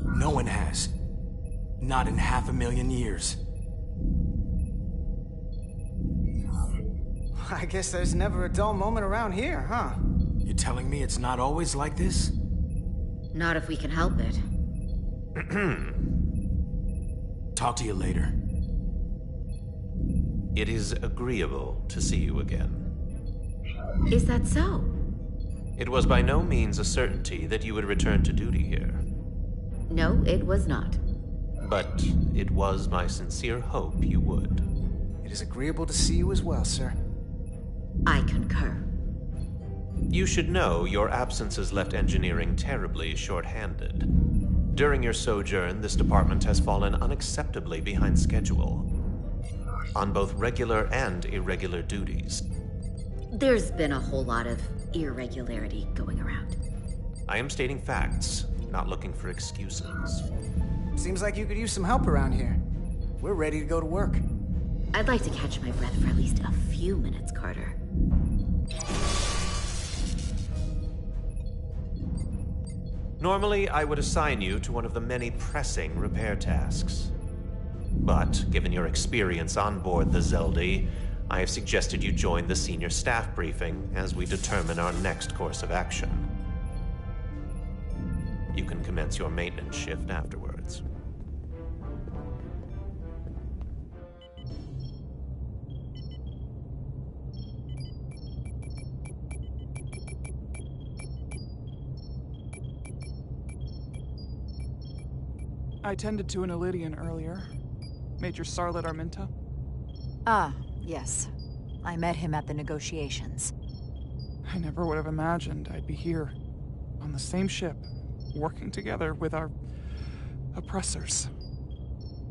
No one has. Not in 500,000 years. I guess there's never a dull moment around here, huh? You telling me it's not always like this? Not if we can help it. Talk to you later. It is agreeable to see you again. Is that so? It was by no means a certainty that you would return to duty here. No, it was not. But it was my sincere hope you would. It is agreeable to see you as well, sir. I concur. You should know your absence has left engineering terribly short-handed. During your sojourn, this department has fallen unacceptably behind schedule on both regular and irregular duties. There's been a whole lot of irregularity going around. I am stating facts, not looking for excuses. Seems like you could use some help around here. We're ready to go to work. I'd like to catch my breath for at least a few minutes, Carter. Normally, I would assign you to one of the many pressing repair tasks. But, given your experience on board the Zeldi, I have suggested you join the senior staff briefing as we determine our next course of action. You can commence your maintenance shift afterwards. I tended to an Ilidian earlier. Major Sarlet Arminta. Ah, yes. I met him at the negotiations. I never would have imagined I'd be here, on the same ship, working together with our oppressors.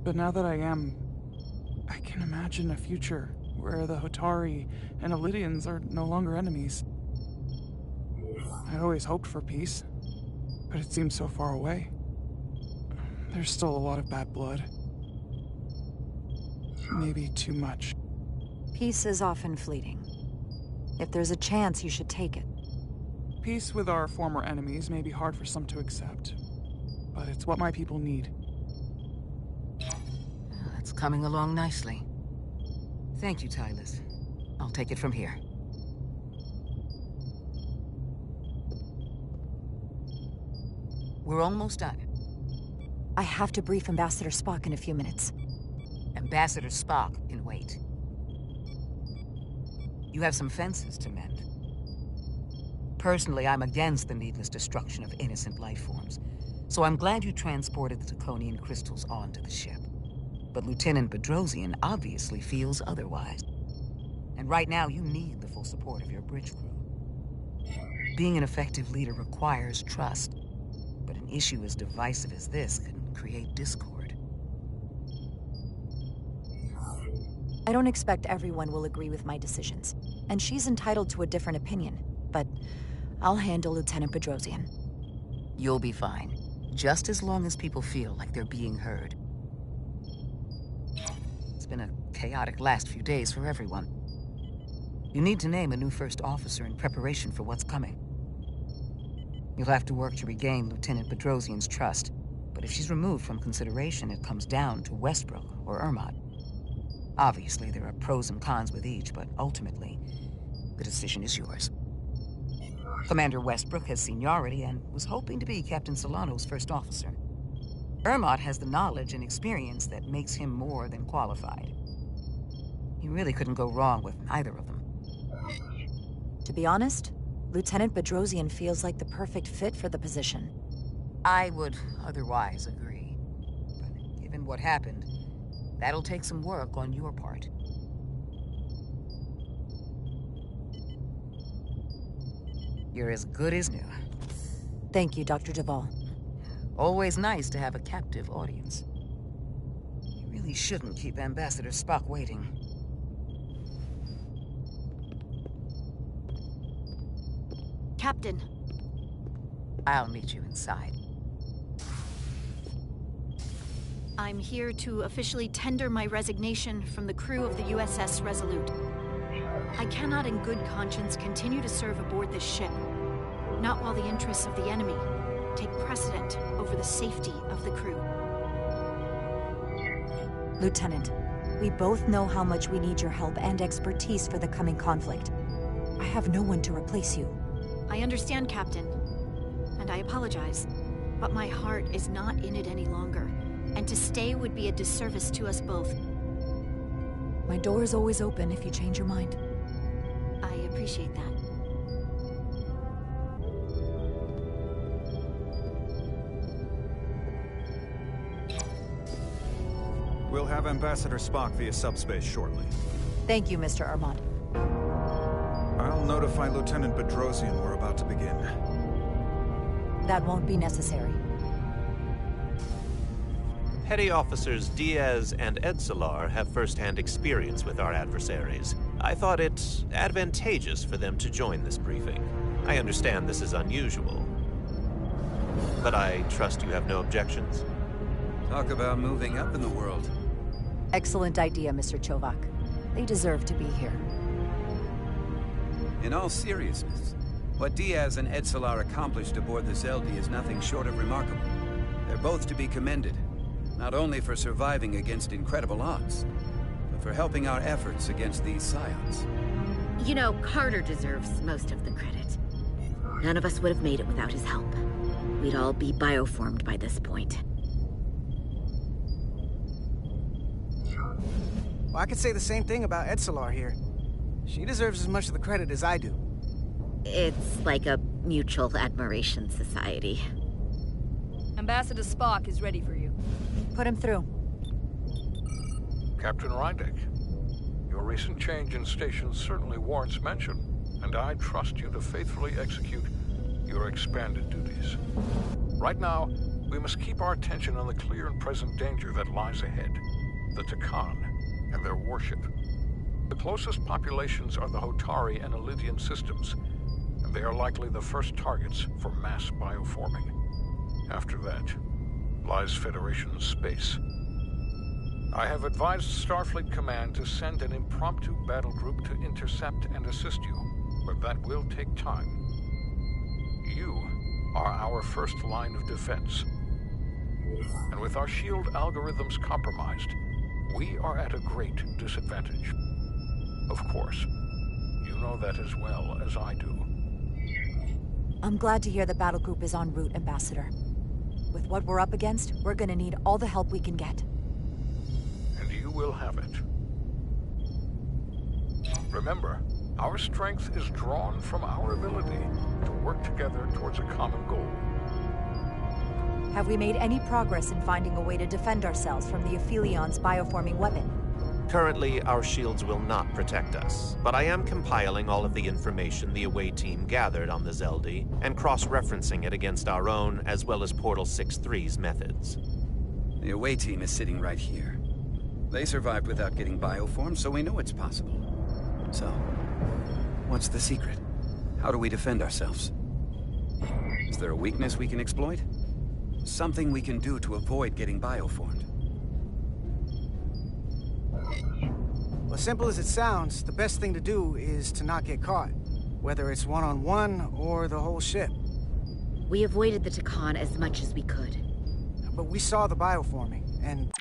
But now that I am, I can imagine a future where the Hotari and Ilidians are no longer enemies. I always hoped for peace, but it seems so far away. There's still a lot of bad blood. Maybe too much. Peace is often fleeting. If there's a chance, you should take it. Peace with our former enemies may be hard for some to accept, but it's what my people need. It's coming along nicely. Thank you, Tylus. I'll take it from here. We're almost done. I have to brief Ambassador Spock in a few minutes. Ambassador Spock can wait. You have some fences to mend. Personally, I'm against the needless destruction of innocent life forms, so I'm glad you transported the Draconian crystals onto the ship. But Lieutenant Bedrosian obviously feels otherwise. And right now, you need the full support of your bridge crew. Being an effective leader requires trust, but an issue as divisive as this can create discord. I don't expect everyone will agree with my decisions, and she's entitled to a different opinion, but I'll handle Lieutenant Bedrosian. You'll be fine, just as long as people feel like they're being heard. been a chaotic last few days for everyone. You need to name a new first officer in preparation for what's coming. You'll have to work to regain Lieutenant Bedrosian's trust, but if she's removed from consideration, it comes down to Westbrook or Ermot. Obviously, there are pros and cons with each, but ultimately, the decision is yours. Commander Westbrook has seniority and was hoping to be Captain Solano's first officer. Ermot has the knowledge and experience that makes him more than qualified. You really couldn't go wrong with either of them. To be honest, Lieutenant Bedrosian feels like the perfect fit for the position. I would otherwise agree. But given what happened, that'll take some work on your part. You're as good as new. Thank you, Dr. Duvall. Always nice to have a captive audience. You really shouldn't keep Ambassador Spock waiting. Captain. I'll meet you inside. I'm here to officially tender my resignation from the crew of the USS Resolute. I cannot in good conscience continue to serve aboard this ship, not while the interests of the enemy take precedent over the safety of the crew. Lieutenant, we both know how much we need your help and expertise for the coming conflict. I have no one to replace you. I understand, Captain, and I apologize, but my heart is not in it any longer, and to stay would be a disservice to us both. My door is always open if you change your mind. I appreciate that. We'll have Ambassador Spock via subspace shortly. Thank you, Mr. Armand. I'll notify Lieutenant Bedrosian we're about to begin. That won't be necessary. Petty Officers Diaz and Edsolar have first-hand experience with our adversaries. I thought it advantageous for them to join this briefing. I understand this is unusual, but I trust you have no objections. Talk about moving up in the world. Excellent idea, Mr. Chovak. They deserve to be here. In all seriousness, what Diaz and Edsolar accomplished aboard the Zeldi is nothing short of remarkable. They're both to be commended, not only for surviving against incredible odds, but for helping our efforts against these scions. You know, Carter deserves most of the credit. None of us would have made it without his help. We'd all be bioformed by this point. Well, I could say the same thing about Edsolar here. She deserves as much of the credit as I do. It's like a mutual admiration society. Ambassador Spock is ready for you. Put him through. Captain Rydek, your recent change in station certainly warrants mention, and I trust you to faithfully execute your expanded duties. Right now, we must keep our attention on the clear and present danger that lies ahead, the Takan and their warship. The closest populations are the Hotari and Elydian systems, and they are likely the first targets for mass bioforming. After that, lies Federation space. I have advised Starfleet Command to send an impromptu battle group to intercept and assist you, but that will take time. You are our first line of defense. And with our shield algorithms compromised, we are at a great disadvantage. Of course, you know that as well as I do. I'm glad to hear the battle group is en route, Ambassador. With what we're up against, we're gonna need all the help we can get. And you will have it. Remember, our strength is drawn from our ability to work together towards a common goal. Have we made any progress in finding a way to defend ourselves from the Aphilion's bioforming weapon? Currently, our shields will not protect us, but I am compiling all of the information the away team gathered on the Zeldi and cross-referencing it against our own as well as Portal 6-3's methods. The away team is sitting right here. They survived without getting bioformed, so we know it's possible. So, what's the secret? How do we defend ourselves? Is there a weakness we can exploit? Something we can do to avoid getting bioformed? Well, as simple as it sounds, the best thing to do is to not get caught. Whether it's one-on-one or the whole ship. We avoided the Takan as much as we could. But we saw the bioforming, and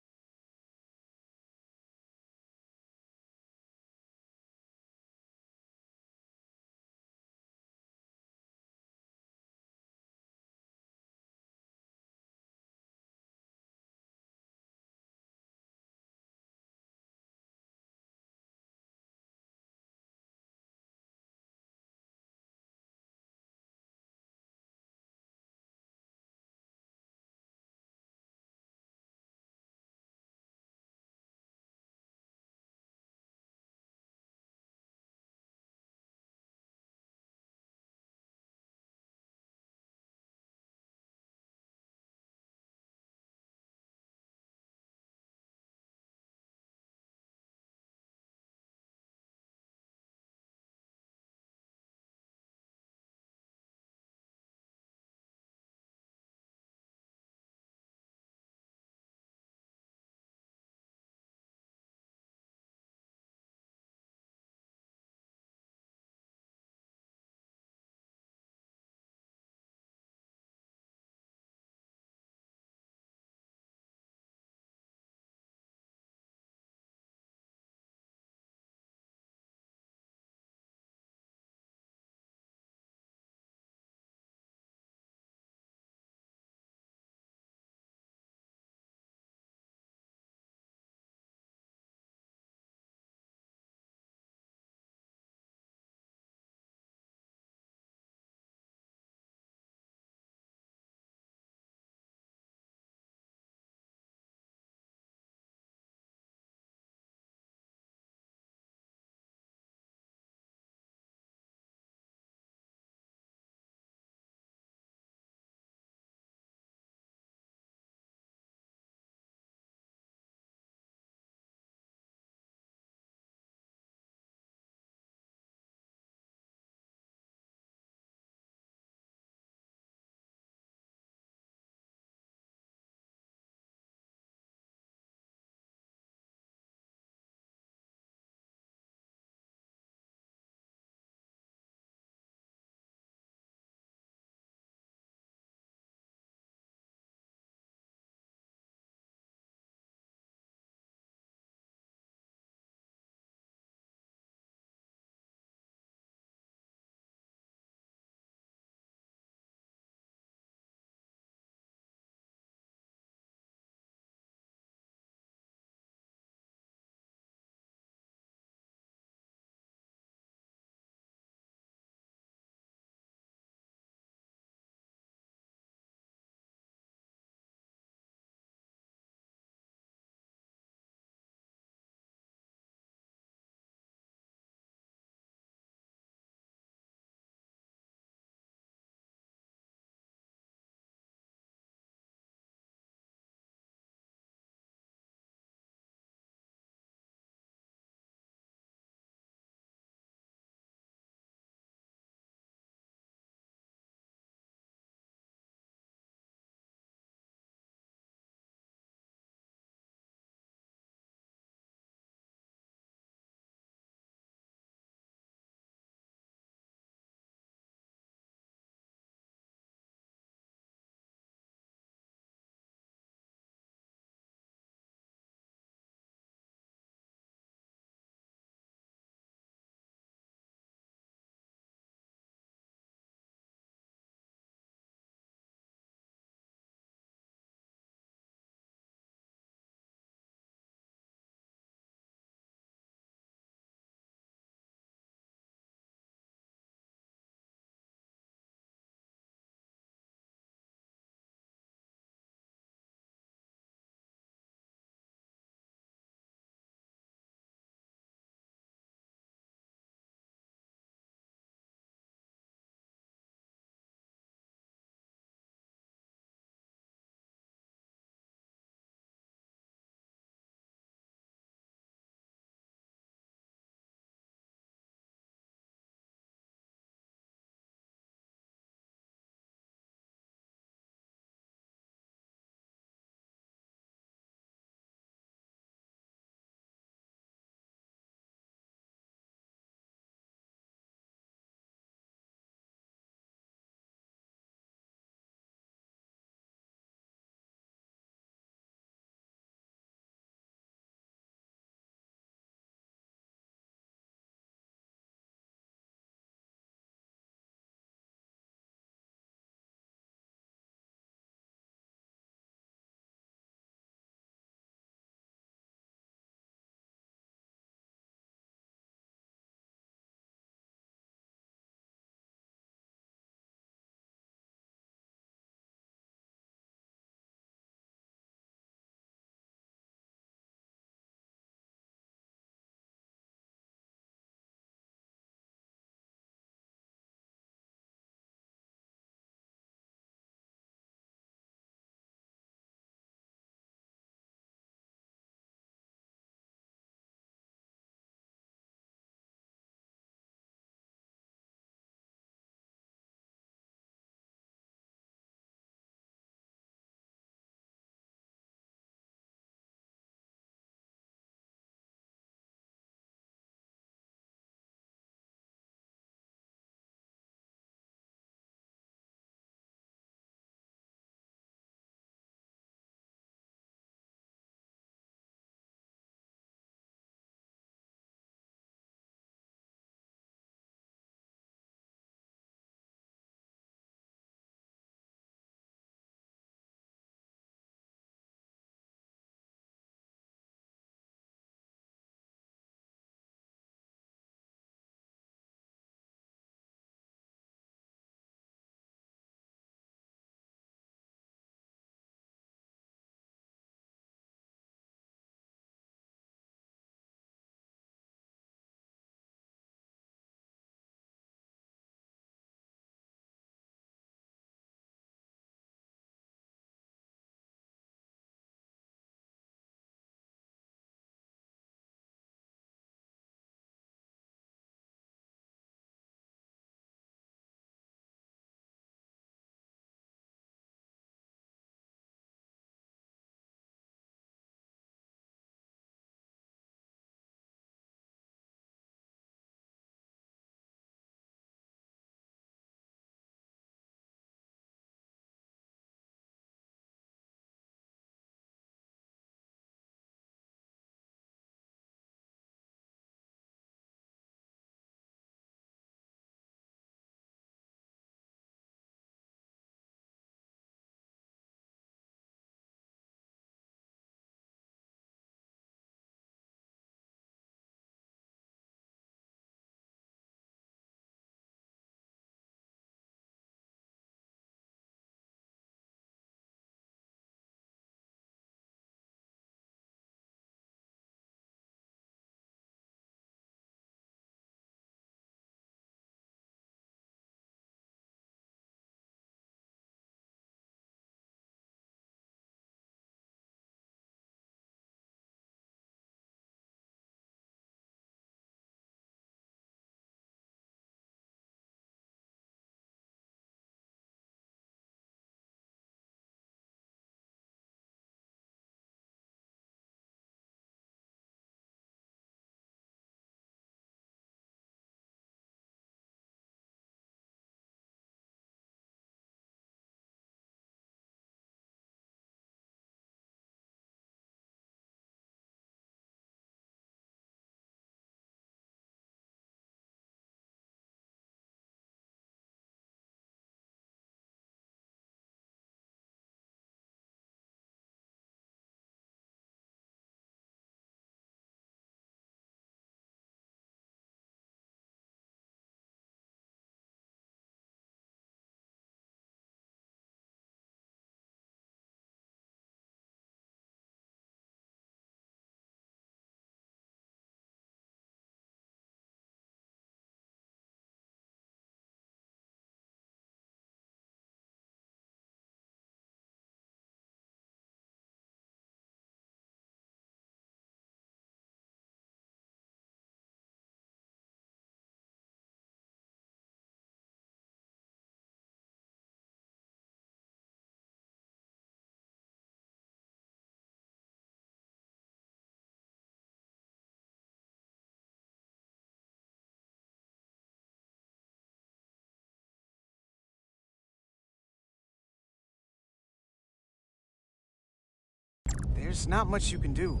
There's not much you can do.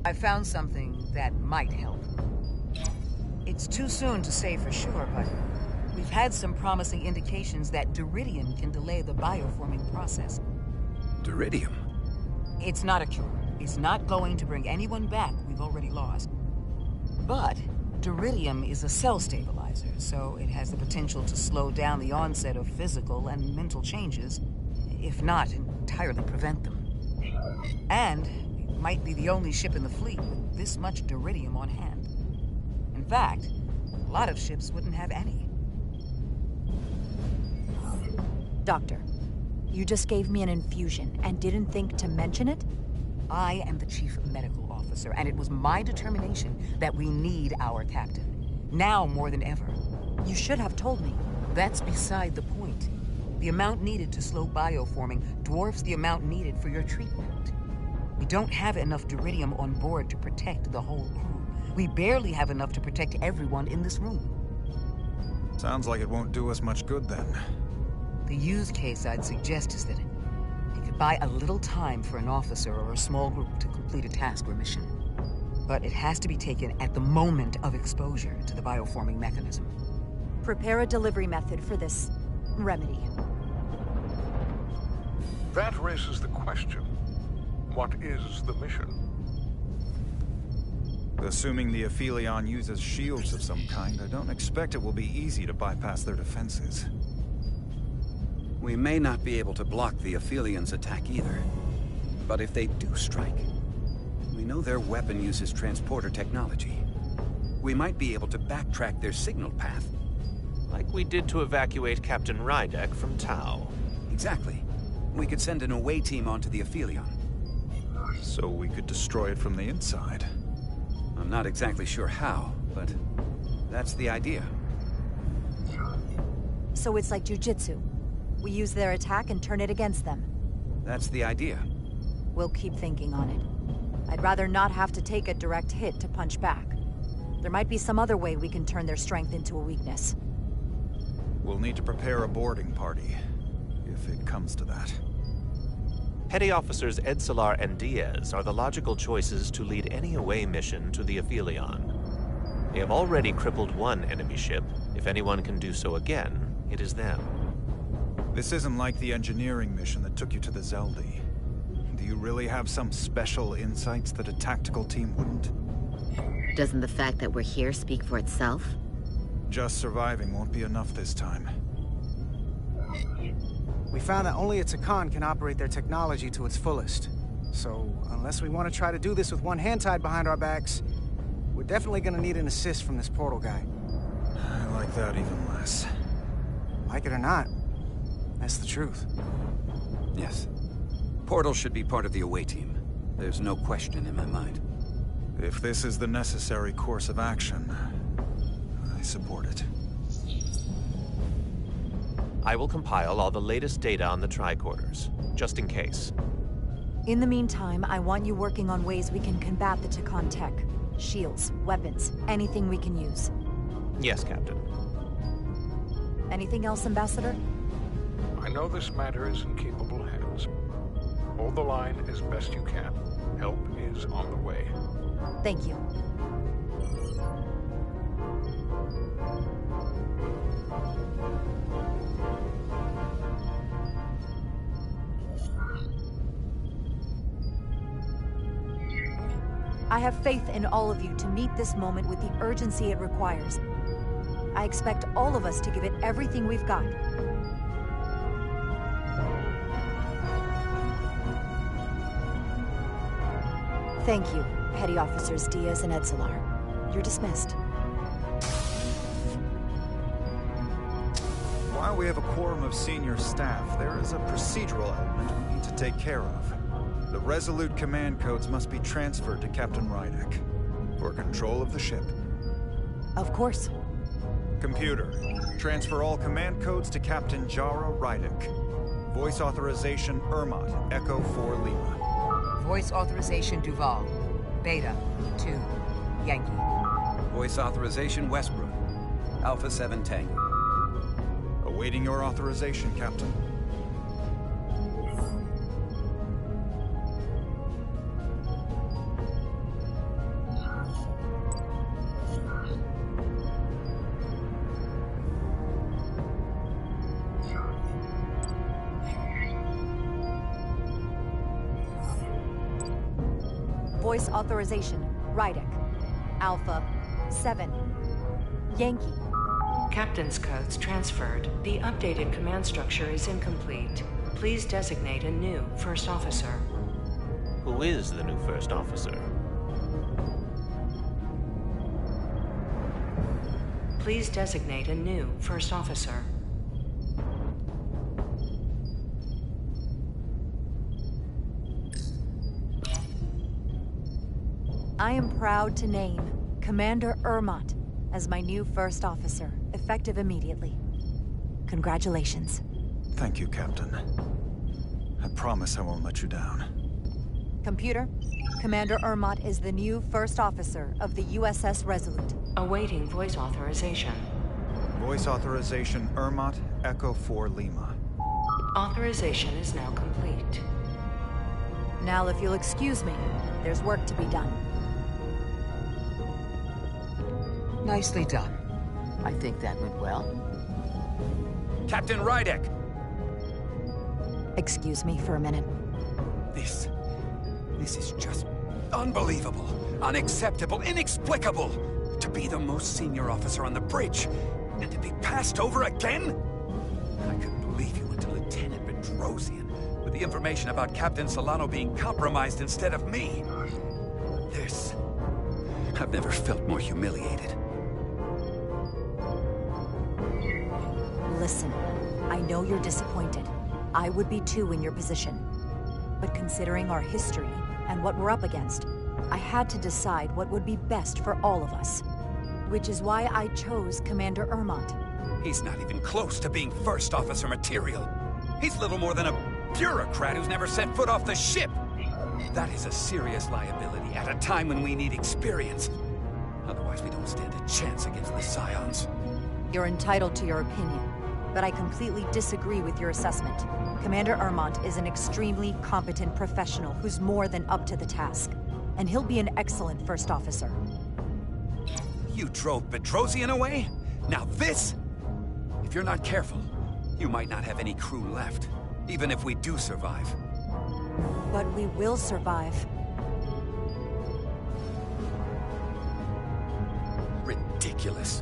I found something that might help. It's too soon to say for sure, but we've had some promising indications that Duridium can delay the bioforming process. Duridium? It's not a cure. It's not going to bring anyone back we've already lost. But Duridium is a cell stabilizer, so it has the potential to slow down the onset of physical and mental changes, if not entirely prevent them. And it might be the only ship in the fleet with this much Duridium on hand. In fact, a lot of ships wouldn't have any. Doctor, you just gave me an infusion and didn't think to mention it? I am the chief medical officer, and it was my determination that we need our captain. Now more than ever. You should have told me. That's beside the point. The amount needed to slow bioforming dwarfs the amount needed for your treatment. We don't have enough Duridium on board to protect the whole crew. We barely have enough to protect everyone in this room. Sounds like it won't do us much good then. The use case I'd suggest is that it could buy a little time for an officer or a small group to complete a task or mission. But it has to be taken at the moment of exposure to the bioforming mechanism. Prepare a delivery method for this remedy. That raises the question. What is the mission? Assuming the Aphelion uses shields of some kind, I don't expect it will be easy to bypass their defenses. We may not be able to block the Aphelions' attack either. But if they do strike, we know their weapon uses transporter technology. We might be able to backtrack their signal path. Like we did to evacuate Captain Rydek from Tau. Exactly. We could send an away team onto the Aphelion. So we could destroy it from the inside. I'm not exactly sure how, but that's the idea. So it's like jujitsu. We use their attack and turn it against them. That's the idea. We'll keep thinking on it. I'd rather not have to take a direct hit to punch back. There might be some other way we can turn their strength into a weakness. We'll need to prepare a boarding party, if it comes to that. Petty Officers Edsalar and Diaz are the logical choices to lead any away mission to the Aphelion. They have already crippled one enemy ship. If anyone can do so again, it is them. This isn't like the engineering mission that took you to the Zeldi. Do you really have some special insights that a tactical team wouldn't? Doesn't the fact that we're here speak for itself? Just surviving won't be enough this time. We found that only a Takan can operate their technology to its fullest. So, unless we want to try to do this with one hand tied behind our backs, we're definitely gonna need an assist from this portal guy. I like that even less. Like it or not, that's the truth. Yes. Portal should be part of the away team. There's no question in my mind. If this is the necessary course of action, I support it. I will compile all the latest data on the tricorders, just in case. In the meantime, I want you working on ways we can combat the Takan tech. Shields, weapons, anything we can use. Yes, Captain. Anything else, Ambassador? I know this matter is in capable hands. Hold the line as best you can. Help is on the way. Thank you. I have faith in all of you to meet this moment with the urgency it requires. I expect all of us to give it everything we've got. Thank you, Petty Officers Diaz and Edsalar. You're dismissed. While we have a quorum of senior staff, there is a procedural element we need to take care of. The Resolute command codes must be transferred to Captain Rydek for control of the ship. Of course. Computer, transfer all command codes to Captain Jara Rydek. Voice authorization Ermot, Echo 4 Lima. Voice authorization Duval. Beta 2 Yankee. Voice authorization Westbrook, Alpha 7 Tango. Awaiting your authorization, Captain. Voice authorization, Rydek. Alpha 7. Yankee. Captain's codes transferred. The updated command structure is incomplete. Please designate a new first officer. Who is the new first officer? Please designate a new first officer. I am proud to name Commander Ermont as my new first officer, effective immediately. Congratulations. Thank you, Captain. I promise I won't let you down. Computer, Commander Ermont is the new first officer of the USS Resolute. Awaiting voice authorization. Voice authorization Ermont, Echo 4 Lima. Authorization is now complete. Now, if you'll excuse me, there's work to be done. Nicely done. I think that went well. Captain Rydek! Excuse me for a minute. This is just unbelievable, unacceptable, inexplicable. To be the most senior officer on the bridge, and to be passed over again? I couldn't believe you went to Lieutenant Bedrosian with the information about Captain Solano being compromised instead of me. This... I've never felt more humiliated. Listen, I know you're disappointed. I would be too in your position. But considering our history and what we're up against, I had to decide what would be best for all of us. Which is why I chose Commander Ermont. He's not even close to being first officer material. He's little more than a bureaucrat who's never set foot off the ship. That is a serious liability at a time when we need experience. Otherwise, we don't stand a chance against the Scions. You're entitled to your opinion, but I completely disagree with your assessment. Commander Ermont is an extremely competent professional who's more than up to the task, and he'll be an excellent first officer. You drove Bedrosian away? Now this? If you're not careful, you might not have any crew left, even if we do survive. But we will survive. Ridiculous.